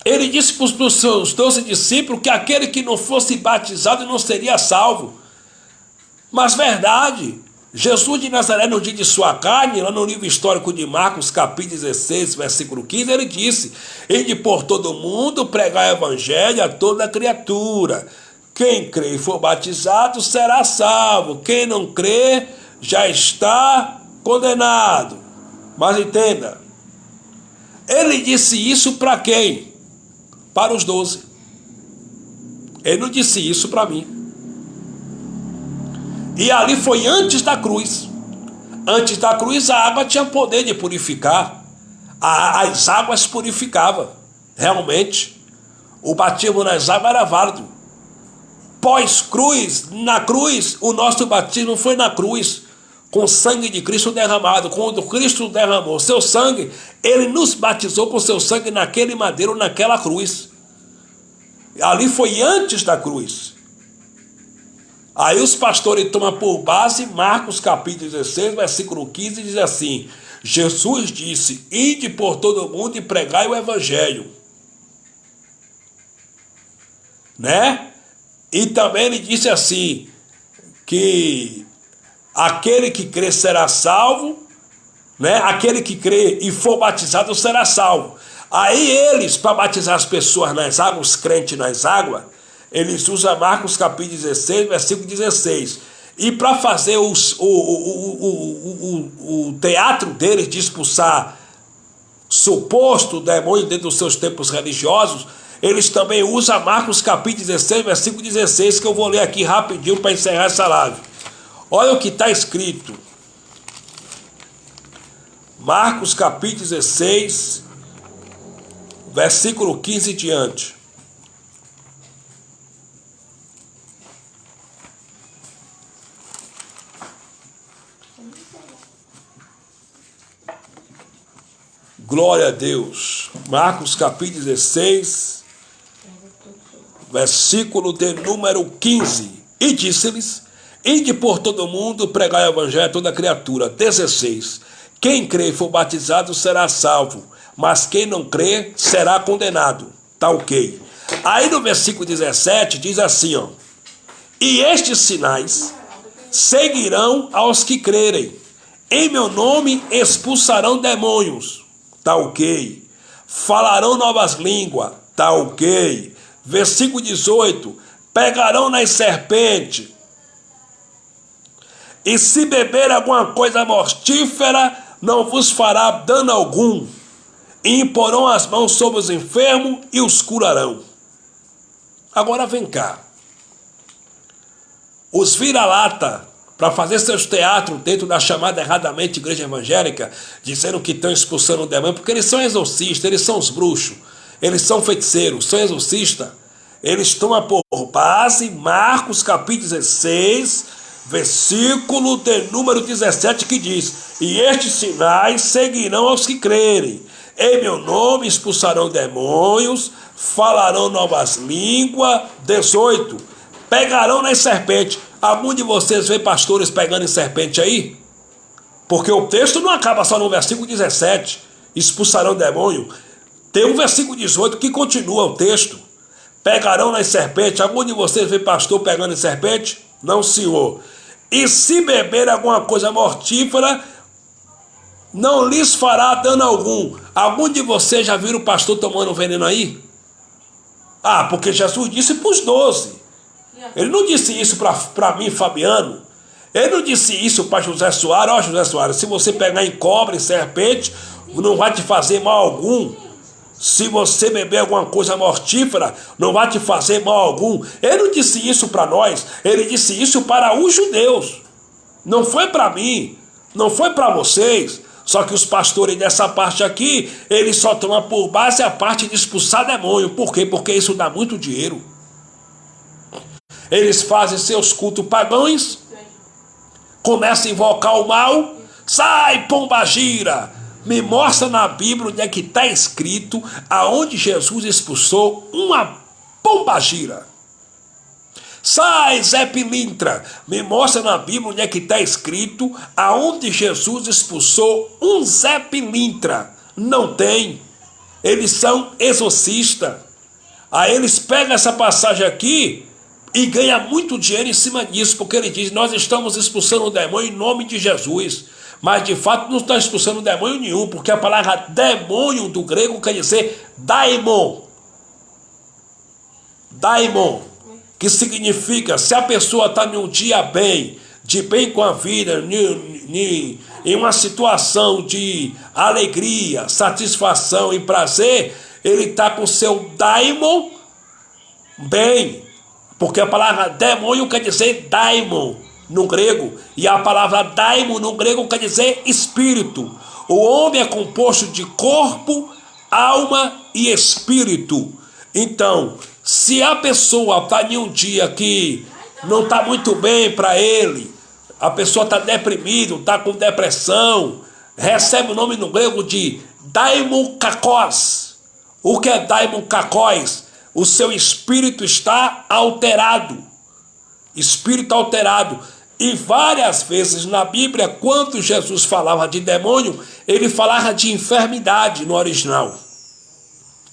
ele disse para os seus 12 discípulos que aquele que não fosse batizado não seria salvo. Mas verdade, Jesus de Nazaré, no dia de sua carne, lá no livro histórico de Marcos, capítulo 16, versículo 15, ele disse: ide por todo mundo, pregar o evangelho a toda criatura. Quem crê e for batizado será salvo. Quem não crê já está condenado. Mas entenda, ele disse isso para quem? Para os 12. Ele não disse isso para mim. E ali foi antes da cruz. Antes da cruz a água tinha poder de purificar. As águas purificavam. Realmente. O batismo nas águas era válido. Pós-cruz, na cruz, o nosso batismo foi na cruz. Com o sangue de Cristo derramado. Quando Cristo derramou seu sangue, ele nos batizou com seu sangue naquele madeiro, naquela cruz. Ali foi antes da cruz. Aí os pastores tomam por base Marcos capítulo 16, versículo 15, diz assim: Jesus disse: ide por todo mundo e pregai o evangelho. Né? E também ele disse assim, que aquele que crê será salvo, né? Aquele que crê e for batizado será salvo. Aí eles, para batizar as pessoas nas águas, os crentes nas águas, eles usam Marcos capítulo 16, versículo 16. E para fazer o teatro deles de expulsar suposto demônio dentro dos seus templos religiosos, eles também usam Marcos capítulo 16, versículo 16, que eu vou ler aqui rapidinho para encerrar essa live. Olha o que está escrito. Marcos capítulo 16, versículo 15 em diante. Glória a Deus. Marcos capítulo 16, versículo de número 15. E disse-lhes: ide por todo mundo, pregai o evangelho a toda criatura. 16. Quem crê e for batizado será salvo, mas quem não crê será condenado. Tá ok. Aí no versículo 17 diz assim, ó: E estes sinais seguirão aos que crerem. Em meu nome expulsarão demônios. Tá ok. Falarão novas línguas. Tá ok. Versículo 18. Pegarão nas serpentes. E se beber alguma coisa mortífera, não vos fará dano algum. E imporão as mãos sobre os enfermos e os curarão. Agora vem cá. Os vira-lata, para fazer seus teatros dentro da chamada erradamente igreja evangélica, dizendo que estão expulsando o demônio, porque eles são exorcistas, eles são os bruxos, eles são feiticeiros, são exorcistas. Eles tomam por base Marcos capítulo 16, versículo de número 17, que diz: e estes sinais seguirão aos que crerem. Em meu nome expulsarão demônios, falarão novas línguas. 18. Pegarão nas serpentes. Algum de vocês vê pastores pegando em serpente aí? Porque o texto não acaba só no versículo 17. Expulsarão demônio. Tem um versículo 18 que continua o texto. Pegarão nas serpentes. Algum de vocês vê pastor pegando em serpente? Não, senhor. E se beber alguma coisa mortífera, não lhes fará dano algum. Algum de vocês já viram o pastor tomando veneno aí? Ah, porque Jesus disse para os 12. Ele não disse isso para mim, Fabiano. Ele não disse isso para José Soares. Ó, José Soares, se você pegar em cobra, em serpente, não vai te fazer mal algum. Se você beber alguma coisa mortífera, não vai te fazer mal algum. Ele não disse isso para nós. Ele disse isso para os judeus. Não foi para mim. Não foi para vocês. Só que os pastores dessa parte aqui, eles só tomam por base a parte de expulsar demônio. Por quê? Porque isso dá muito dinheiro. Eles fazem seus cultos pagãos, começam a invocar o mal. Sai, pombagira! Me mostra na Bíblia onde é que está escrito aonde Jesus expulsou uma pombagira. Sai, Zé Pilintra! Me mostra na Bíblia onde é que está escrito aonde Jesus expulsou um Zé Pilintra. Não tem. Eles são exorcistas. Aí eles pegam essa passagem aqui e ganha muito dinheiro em cima disso, porque ele diz: nós estamos expulsando o demônio em nome de Jesus. Mas de fato não está expulsando demônio nenhum, porque a palavra demônio do grego quer dizer daimon. Daimon, que significa, se a pessoa está em um dia bem, de bem com a vida, em uma situação de alegria, satisfação e prazer, ele está com seu daimon bem. Porque a palavra demônio quer dizer daimon no grego, e a palavra daimon no grego quer dizer espírito. O homem é composto de corpo, alma e espírito. Então, se a pessoa está em um dia que não está muito bem para ele, a pessoa está deprimida, está com depressão, recebe o nome no grego de daimon kakos. O que é daimon kakos? O seu espírito está alterado. Espírito alterado. E várias vezes na Bíblia, quando Jesus falava de demônio, ele falava de enfermidade no original.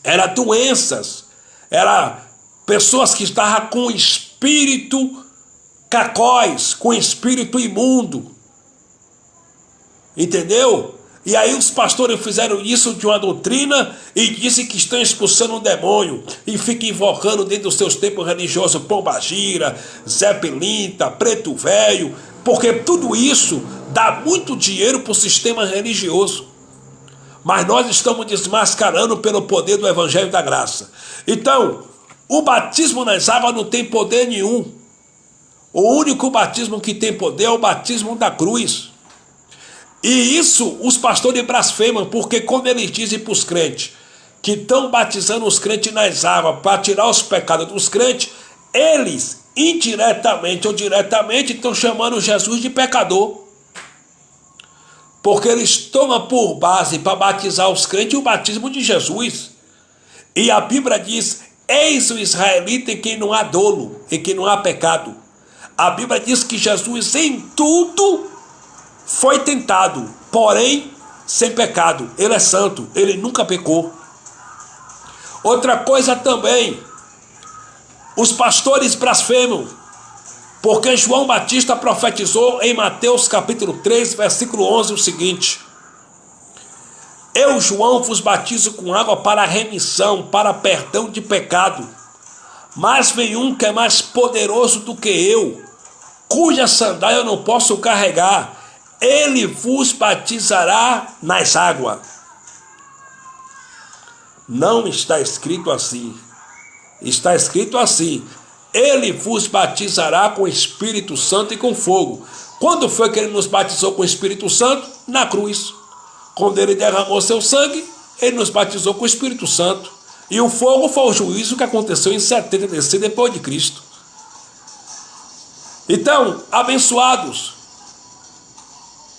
Era doenças. Era pessoas que estavam com espírito cacóis, com espírito imundo. Entendeu? E aí os pastores fizeram isso de uma doutrina e dizem que estão expulsando o demônio e ficam invocando dentro dos seus templos religiosos pombagira, Zé Pilintra, preto velho, porque tudo isso dá muito dinheiro para o sistema religioso. Mas nós estamos desmascarando pelo poder do Evangelho da Graça. Então, o batismo nas águas não tem poder nenhum. O único batismo que tem poder é o batismo da cruz. E isso os pastores blasfemam, porque como eles dizem para os crentes, que estão batizando os crentes nas águas para tirar os pecados dos crentes, eles, indiretamente ou diretamente, estão chamando Jesus de pecador. Porque eles tomam por base para batizar os crentes o batismo de Jesus. E a Bíblia diz: eis o israelita em quem não há dolo, em quem não há pecado. A Bíblia diz que Jesus em tudo foi tentado, porém sem pecado. Ele é santo, ele nunca pecou. Outra coisa também, os pastores blasfemam, Porque João Batista profetizou em Mateus capítulo 3, versículo 11, o seguinte: eu, João, vos batizo com água para remissão, para perdão de pecado. Mas vem um que é mais poderoso do que eu, cuja sandália eu não posso carregar. Ele vos batizará nas águas. Não está escrito assim. Está escrito assim: ele vos batizará com o Espírito Santo e com fogo. Quando foi que ele nos batizou com o Espírito Santo? Na cruz. Quando ele derramou seu sangue, ele nos batizou com o Espírito Santo. E o fogo foi o juízo que aconteceu em 70 DC depois de Cristo. Então, abençoados.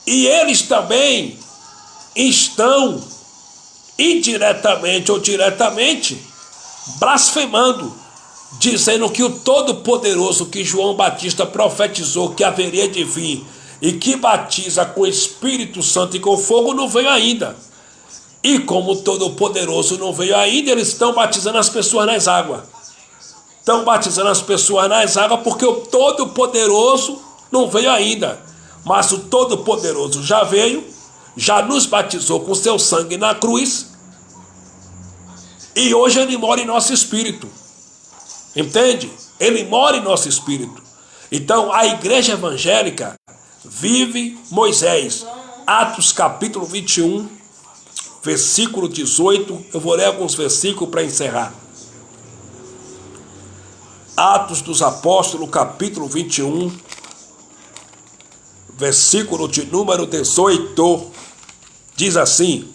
E eles também estão indiretamente ou diretamente blasfemando, dizendo que o Todo-Poderoso que João Batista profetizou que haveria de vir e que batiza com o Espírito Santo e com fogo não veio ainda. E como o Todo-Poderoso não veio ainda, eles estão batizando as pessoas nas águas. Estão batizando as pessoas nas águas porque o Todo-Poderoso não veio ainda. Mas o Todo-Poderoso já veio, já nos batizou com seu sangue na cruz. E hoje ele mora em nosso espírito. Entende? Ele mora em nosso espírito. Então a igreja evangélica vive Moisés. Atos capítulo 21, versículo 18. Eu vou ler alguns versículos para encerrar. Atos dos Apóstolos, capítulo 21, versículo de número 18. Diz assim: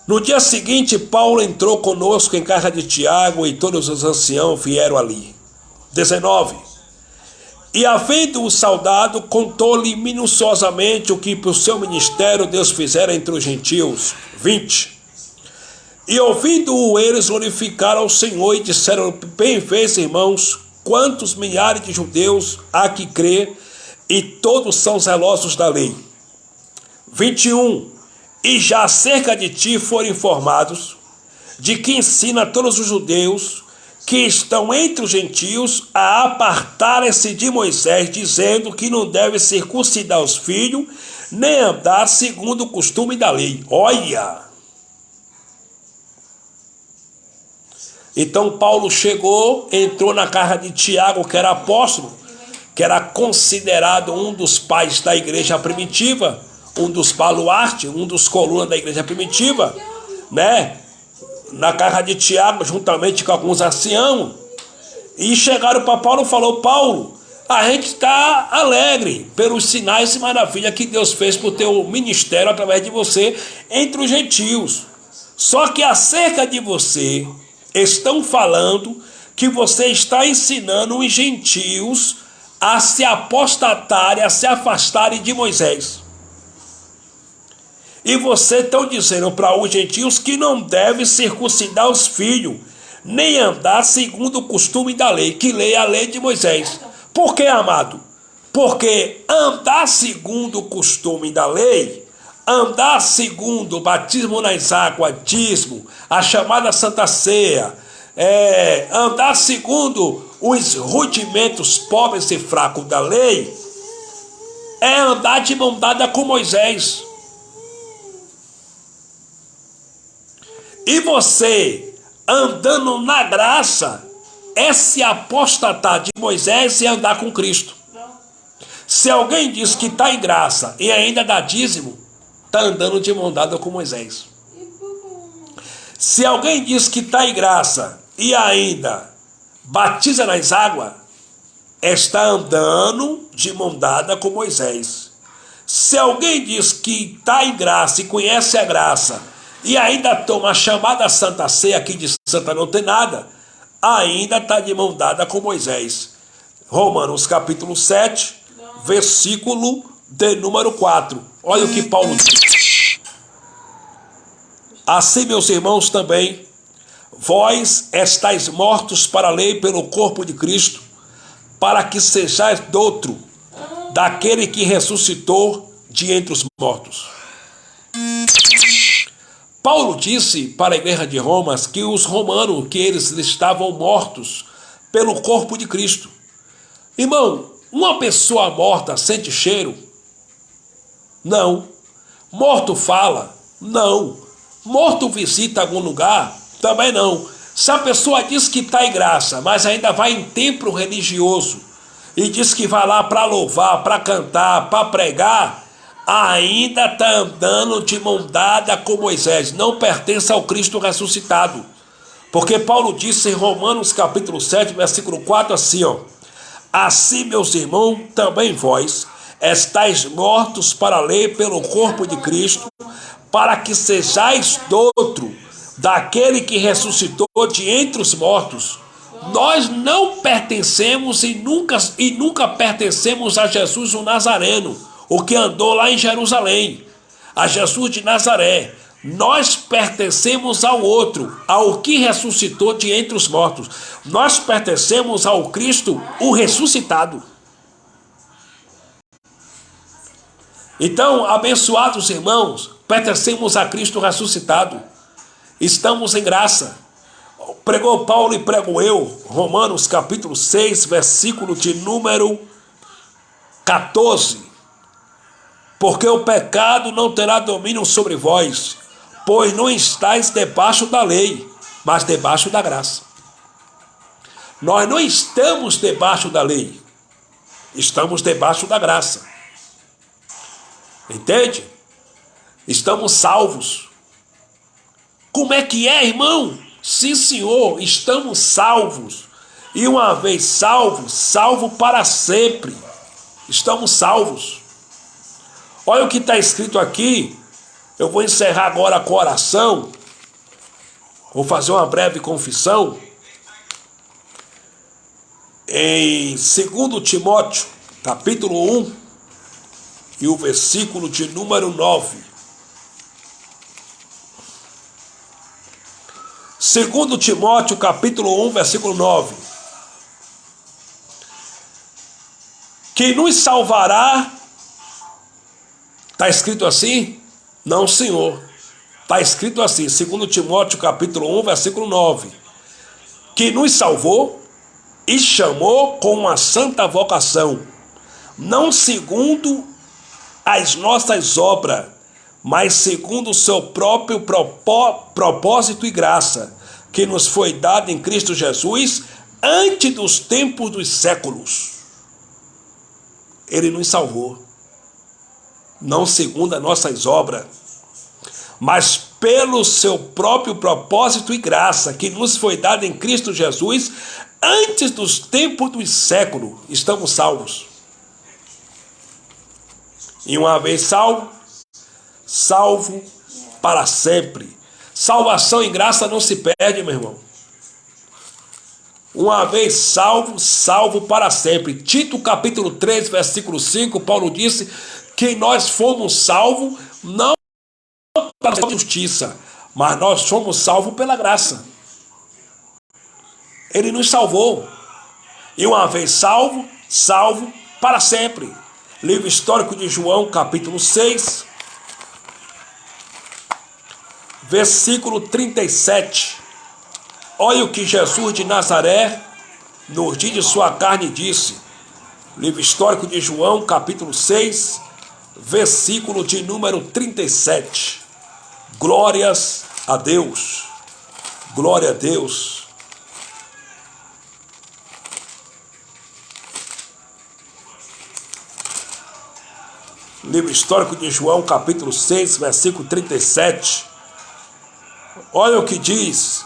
no dia seguinte, Paulo entrou conosco em casa de Tiago e todos os anciãos vieram ali. 19. E havendo-o saudado, contou-lhe minuciosamente o que por seu ministério Deus fizera entre os gentios. 20. E ouvindo-o, eles glorificaram ao Senhor e disseram: bem fez, irmãos, quantos milhares de judeus há que crê, e todos são zelosos da lei. 21. E já acerca de ti foram informados, de que ensina a todos os judeus que estão entre os gentios a apartarem-se de Moisés, dizendo que não deve circuncidar os filhos, nem andar segundo o costume da lei. Olha! Então Paulo chegou, entrou na casa de Tiago, que era apóstolo, que era considerado um dos pais da igreja primitiva, um dos baluartes, um dos colunas da igreja primitiva, né? Na casa de Tiago, juntamente com alguns anciãos, e chegaram para Paulo e falou: Paulo, a gente está alegre pelos sinais e maravilhas que Deus fez para o teu ministério através de você entre os gentios. Só que acerca de você, estão falando que você está ensinando os gentios a se apostatarem, a se afastarem de Moisés. E você estão dizendo para os gentios que não deve circuncidar os filhos, nem andar segundo o costume da lei, que lei é a lei de Moisés. Por que, amado? Porque andar segundo o costume da lei, andar segundo o batismo nas águas, dízimo, a chamada Santa Ceia, andar segundo os rudimentos pobres e fracos da lei, é andar de mão dada com Moisés. E você, andando na graça, é se apostatar de Moisés e andar com Cristo. Se alguém diz que está em graça e ainda dá dízimo, está andando de mão dada com Moisés. Se alguém diz que está em graça e ainda batiza nas águas, está andando de mão dada com Moisés. Se alguém diz que está em graça e conhece a graça, e ainda toma a chamada Santa Ceia, que de santa não tem nada, ainda está de mão dada com Moisés. Romanos capítulo 7, versículo de número 4. Olha o que Paulo diz: assim, meus irmãos, também, vós estáis mortos para a lei pelo corpo de Cristo, para que sejais doutro daquele que ressuscitou de entre os mortos. Paulo disse para a igreja de Roma que os romanos, que eles estavam mortos pelo corpo de Cristo. Irmão, uma pessoa morta sente cheiro? Não. Morto fala? Não. Morto visita algum lugar? Também não. Se a pessoa diz que está em graça, mas ainda vai em templo religioso e diz que vai lá para louvar, para cantar, para pregar, ainda está andando de mão dada com Moisés, não pertence ao Cristo ressuscitado. Porque Paulo disse em Romanos capítulo 7, versículo 4 assim, ó: assim, meus irmãos, também vós estáis mortos para a lei pelo corpo de Cristo, para que sejais outro daquele que ressuscitou de entre os mortos. Nós não pertencemos e nunca pertencemos a Jesus o Nazareno, o que andou lá em Jerusalém, a Jesus de Nazaré. Nós pertencemos ao outro, ao que ressuscitou de entre os mortos. Nós pertencemos ao Cristo, o ressuscitado. Então, abençoados irmãos, pertencemos a Cristo ressuscitado. Estamos em graça. Pregou Paulo e prego eu, Romanos capítulo 6, versículo de número 14. Porque o pecado não terá domínio sobre vós, pois não estáis debaixo da lei, mas debaixo da graça. Nós não estamos debaixo da lei, estamos debaixo da graça. Entende? Estamos salvos. Como é que é, irmão? Sim, senhor, estamos salvos. E uma vez salvos, salvo para sempre. Estamos salvos. Olha o que está escrito aqui. Eu vou encerrar agora com a oração. Vou fazer uma breve confissão. Em 2 Timóteo, capítulo 1, e o versículo de número 9. 2 Timóteo, capítulo 1, versículo 9. Quem nos salvará, está escrito assim? Não, senhor. Está escrito assim, 2 Timóteo, capítulo 1, versículo 9. Que nos salvou e chamou com uma santa vocação, não segundo as nossas obras, mas segundo o seu próprio propósito e graça, que nos foi dado em Cristo Jesus antes dos tempos dos séculos. Ele nos salvou, não segundo as nossas obras, mas pelo seu próprio propósito e graça, que nos foi dado em Cristo Jesus antes dos tempos dos séculos. Estamos salvos. E uma vez salvo, salvo para sempre. Salvação e graça não se perde, meu irmão. Uma vez salvo, salvo para sempre. Tito capítulo 3, versículo 5, Paulo disse que nós fomos salvos não pela justiça, mas nós fomos salvos pela graça. Ele nos salvou. E uma vez salvo, salvo para sempre. Livro histórico de João, capítulo 6, versículo 37. Olha o que Jesus de Nazaré, no dia de sua carne, disse. Livro histórico de João, capítulo 6, versículo de número 37. Glórias a Deus. Glória a Deus. Livro histórico de João, capítulo 6, versículo 37. Olha o que diz.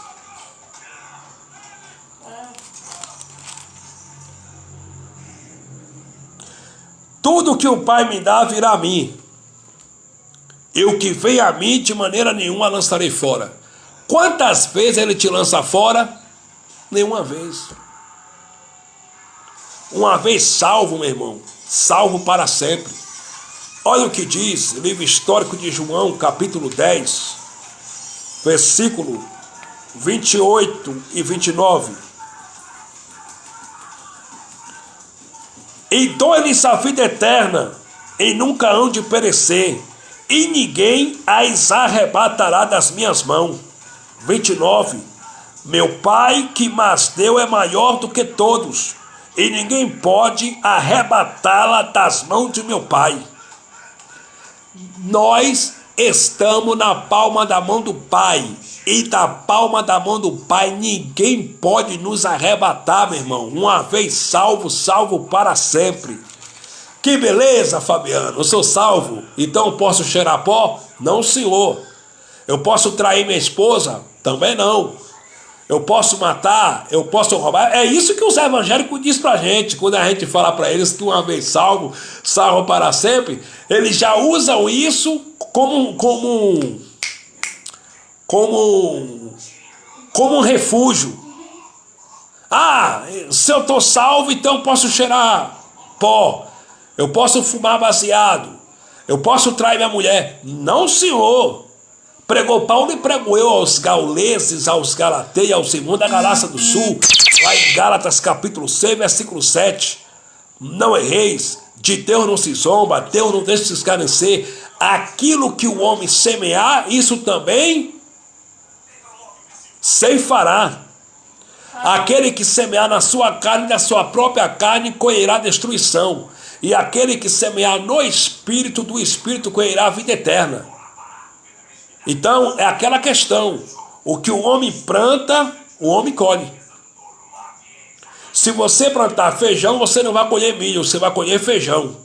Tudo que o Pai me dá virá a mim, e o que vem a mim de maneira nenhuma lançarei fora. Quantas vezes ele te lança fora? Nenhuma vez. Uma vez salvo, meu irmão, salvo para sempre. Olha o que diz, livro histórico de João, capítulo 10, versículo 28 e 29. E dou-lhes a vida eterna, e nunca hão de perecer, e ninguém as arrebatará das minhas mãos. 29. Meu Pai que mas deu é maior do que todos, e ninguém pode arrebatá-la das mãos de meu Pai. Nós estamos na palma da mão do Pai, e da palma da mão do Pai ninguém pode nos arrebatar, meu irmão. Uma vez salvo, salvo para sempre. Que beleza, Fabiano, eu sou salvo, então eu posso cheirar pó? Não, senhor. Eu posso trair minha esposa? Também não. Eu posso matar? Eu posso roubar? É isso que os evangélicos dizem pra gente. Quando a gente fala para eles que uma vez salvo, salvo para sempre, eles já usam isso como um refúgio. Ah, se eu estou salvo, então eu posso cheirar pó, eu posso fumar baseado, eu posso trair minha mulher. Não, senhor. Pregou Paulo e prego eu aos gauleses, aos galateias, aos irmãos da Galácia do Sul, lá em Gálatas capítulo 6, versículo 7. Não erreis, de Deus não se zomba, Deus não deixa se escarnecer. Aquilo que o homem semear, isso também ceifará. Aquele que semear na sua carne, da sua própria carne, colherá destruição. E aquele que semear no Espírito, do Espírito colherá a vida eterna. Então, é aquela questão. O que o homem planta, o homem colhe. Se você plantar feijão, você não vai colher milho, você vai colher feijão.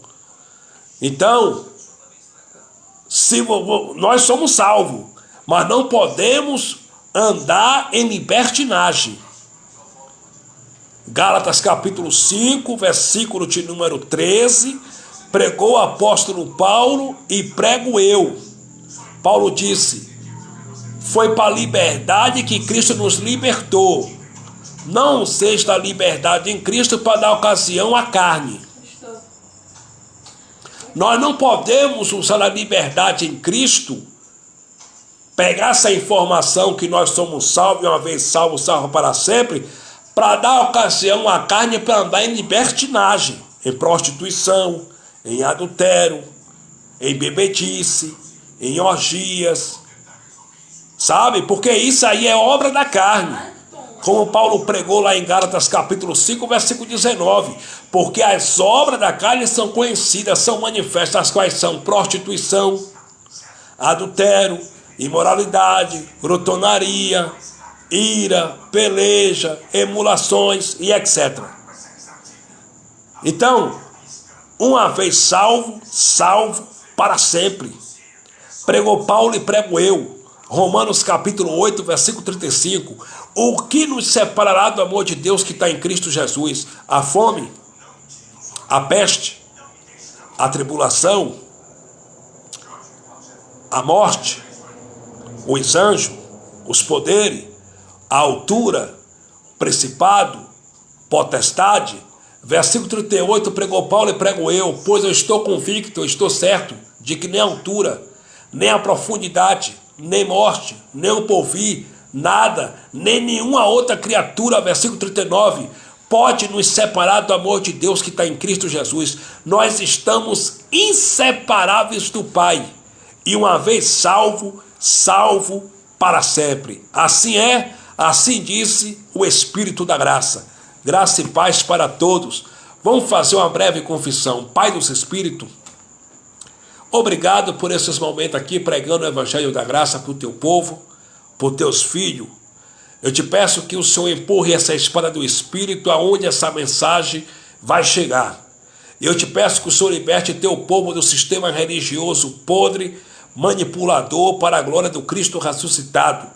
Então, nós somos salvos, mas não podemos andar em libertinagem. Gálatas capítulo 5, versículo de número 13, pregou o apóstolo Paulo e prego eu. Paulo disse, foi para a liberdade que Cristo nos libertou. Não seja a liberdade em Cristo para dar ocasião à carne. Nós não podemos usar a liberdade em Cristo, pegar essa informação que nós somos salvos, e uma vez salvo, salvo para sempre, para dar ocasião à carne para andar em libertinagem, em prostituição, em adultério, em bebedice, em orgias, sabe? Porque isso aí é obra da carne. Como Paulo pregou lá em Gálatas capítulo 5, versículo 19. Porque as obras da carne são conhecidas, são manifestas, as quais são prostituição, adultério, imoralidade, grotonaria, ira, peleja, emulações e etc. Então, uma vez salvo, salvo para sempre. Pregou Paulo e prego eu. Romanos capítulo 8, versículo 35. O que nos separará do amor de Deus que está em Cristo Jesus? A fome? A peste? A tribulação? A morte? Os anjos? Os poderes? A altura? O principado? Potestade? Versículo 38, pregou Paulo e prego eu. Pois eu estou convicto, eu estou certo, de que nem a altura, nem a profundidade, nem morte, nem o porvir, nada, nem nenhuma outra criatura, versículo 39, pode nos separar do amor de Deus que está em Cristo Jesus. Nós estamos inseparáveis do Pai, e uma vez salvo, salvo para sempre. Assim é, assim disse o Espírito da graça. Graça e paz para todos. Vamos fazer uma breve confissão. Pai dos Espíritos, obrigado por esses momentos aqui pregando o Evangelho da Graça para o teu povo, para os teus filhos. Eu te peço que o Senhor empurre essa espada do Espírito aonde essa mensagem vai chegar. Eu te peço que o Senhor liberte teu povo do sistema religioso podre, manipulador, para a glória do Cristo ressuscitado.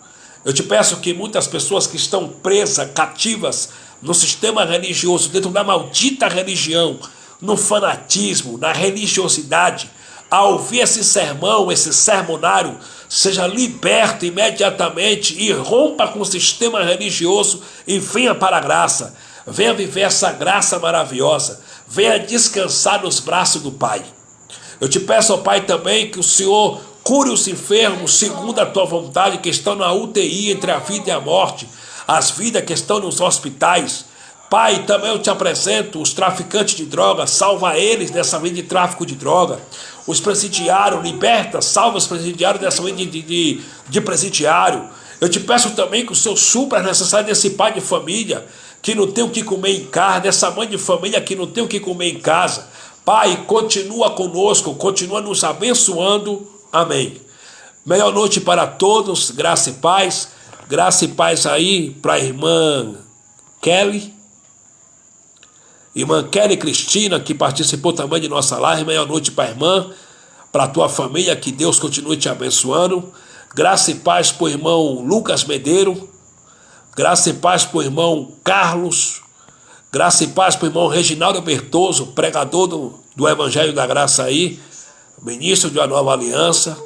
Eu te peço que muitas pessoas que estão presas, cativas no sistema religioso, dentro da maldita religião, no fanatismo, na religiosidade, ao ouvir esse sermão, esse sermonário, seja liberto imediatamente e rompa com o sistema religioso e venha para a graça. Venha viver essa graça maravilhosa. Venha descansar nos braços do Pai. Eu te peço, ó Pai, também que o Senhor cure os enfermos segundo a tua vontade, que estão na UTI entre a vida e a morte, as vidas que estão nos hospitais. Pai, também eu te apresento os traficantes de drogas, salva eles dessa vida de tráfico de droga. Os presidiários, liberta, salva os presidiários dessa vida de presidiário. Eu te peço também que o Senhor supra as necessidades desse pai de família, que não tem o que comer em casa, essa mãe de família que não tem o que comer em casa. Pai, continua conosco, continua nos abençoando. Amém. Melhor noite para todos, graça e paz. Graça e paz aí para a irmã Kelly. Irmã Kelly Cristina, que participou também de nossa live. Melhor noite para a irmã, para a tua família, que Deus continue te abençoando. Graça e paz para o irmão Lucas Medeiro. Graça e paz para o irmão Carlos. Graça e paz para o irmão Reginaldo Bertoso, pregador do Evangelho da Graça aí, ministro de uma nova aliança.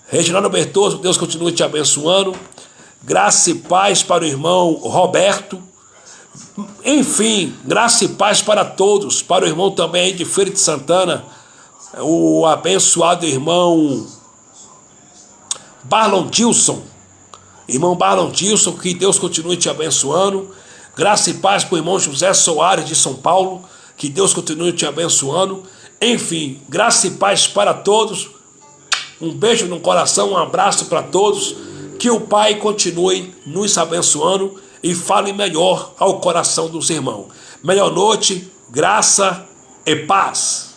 Reginaldo Bertoso, Deus continue te abençoando. Graça e paz para o irmão Roberto. Enfim, graça e paz para todos. Para o irmão também aí de Feira de Santana, o abençoado irmão Barlon Dilson. Irmão Barlon Dilson, que Deus continue te abençoando. Graça e paz para o irmão José Soares de São Paulo, que Deus continue te abençoando. Enfim, graça e paz para todos. Um beijo no coração, um abraço para todos. Que o Pai continue nos abençoando e fale melhor ao coração dos irmãos. Melhor noite, graça e paz.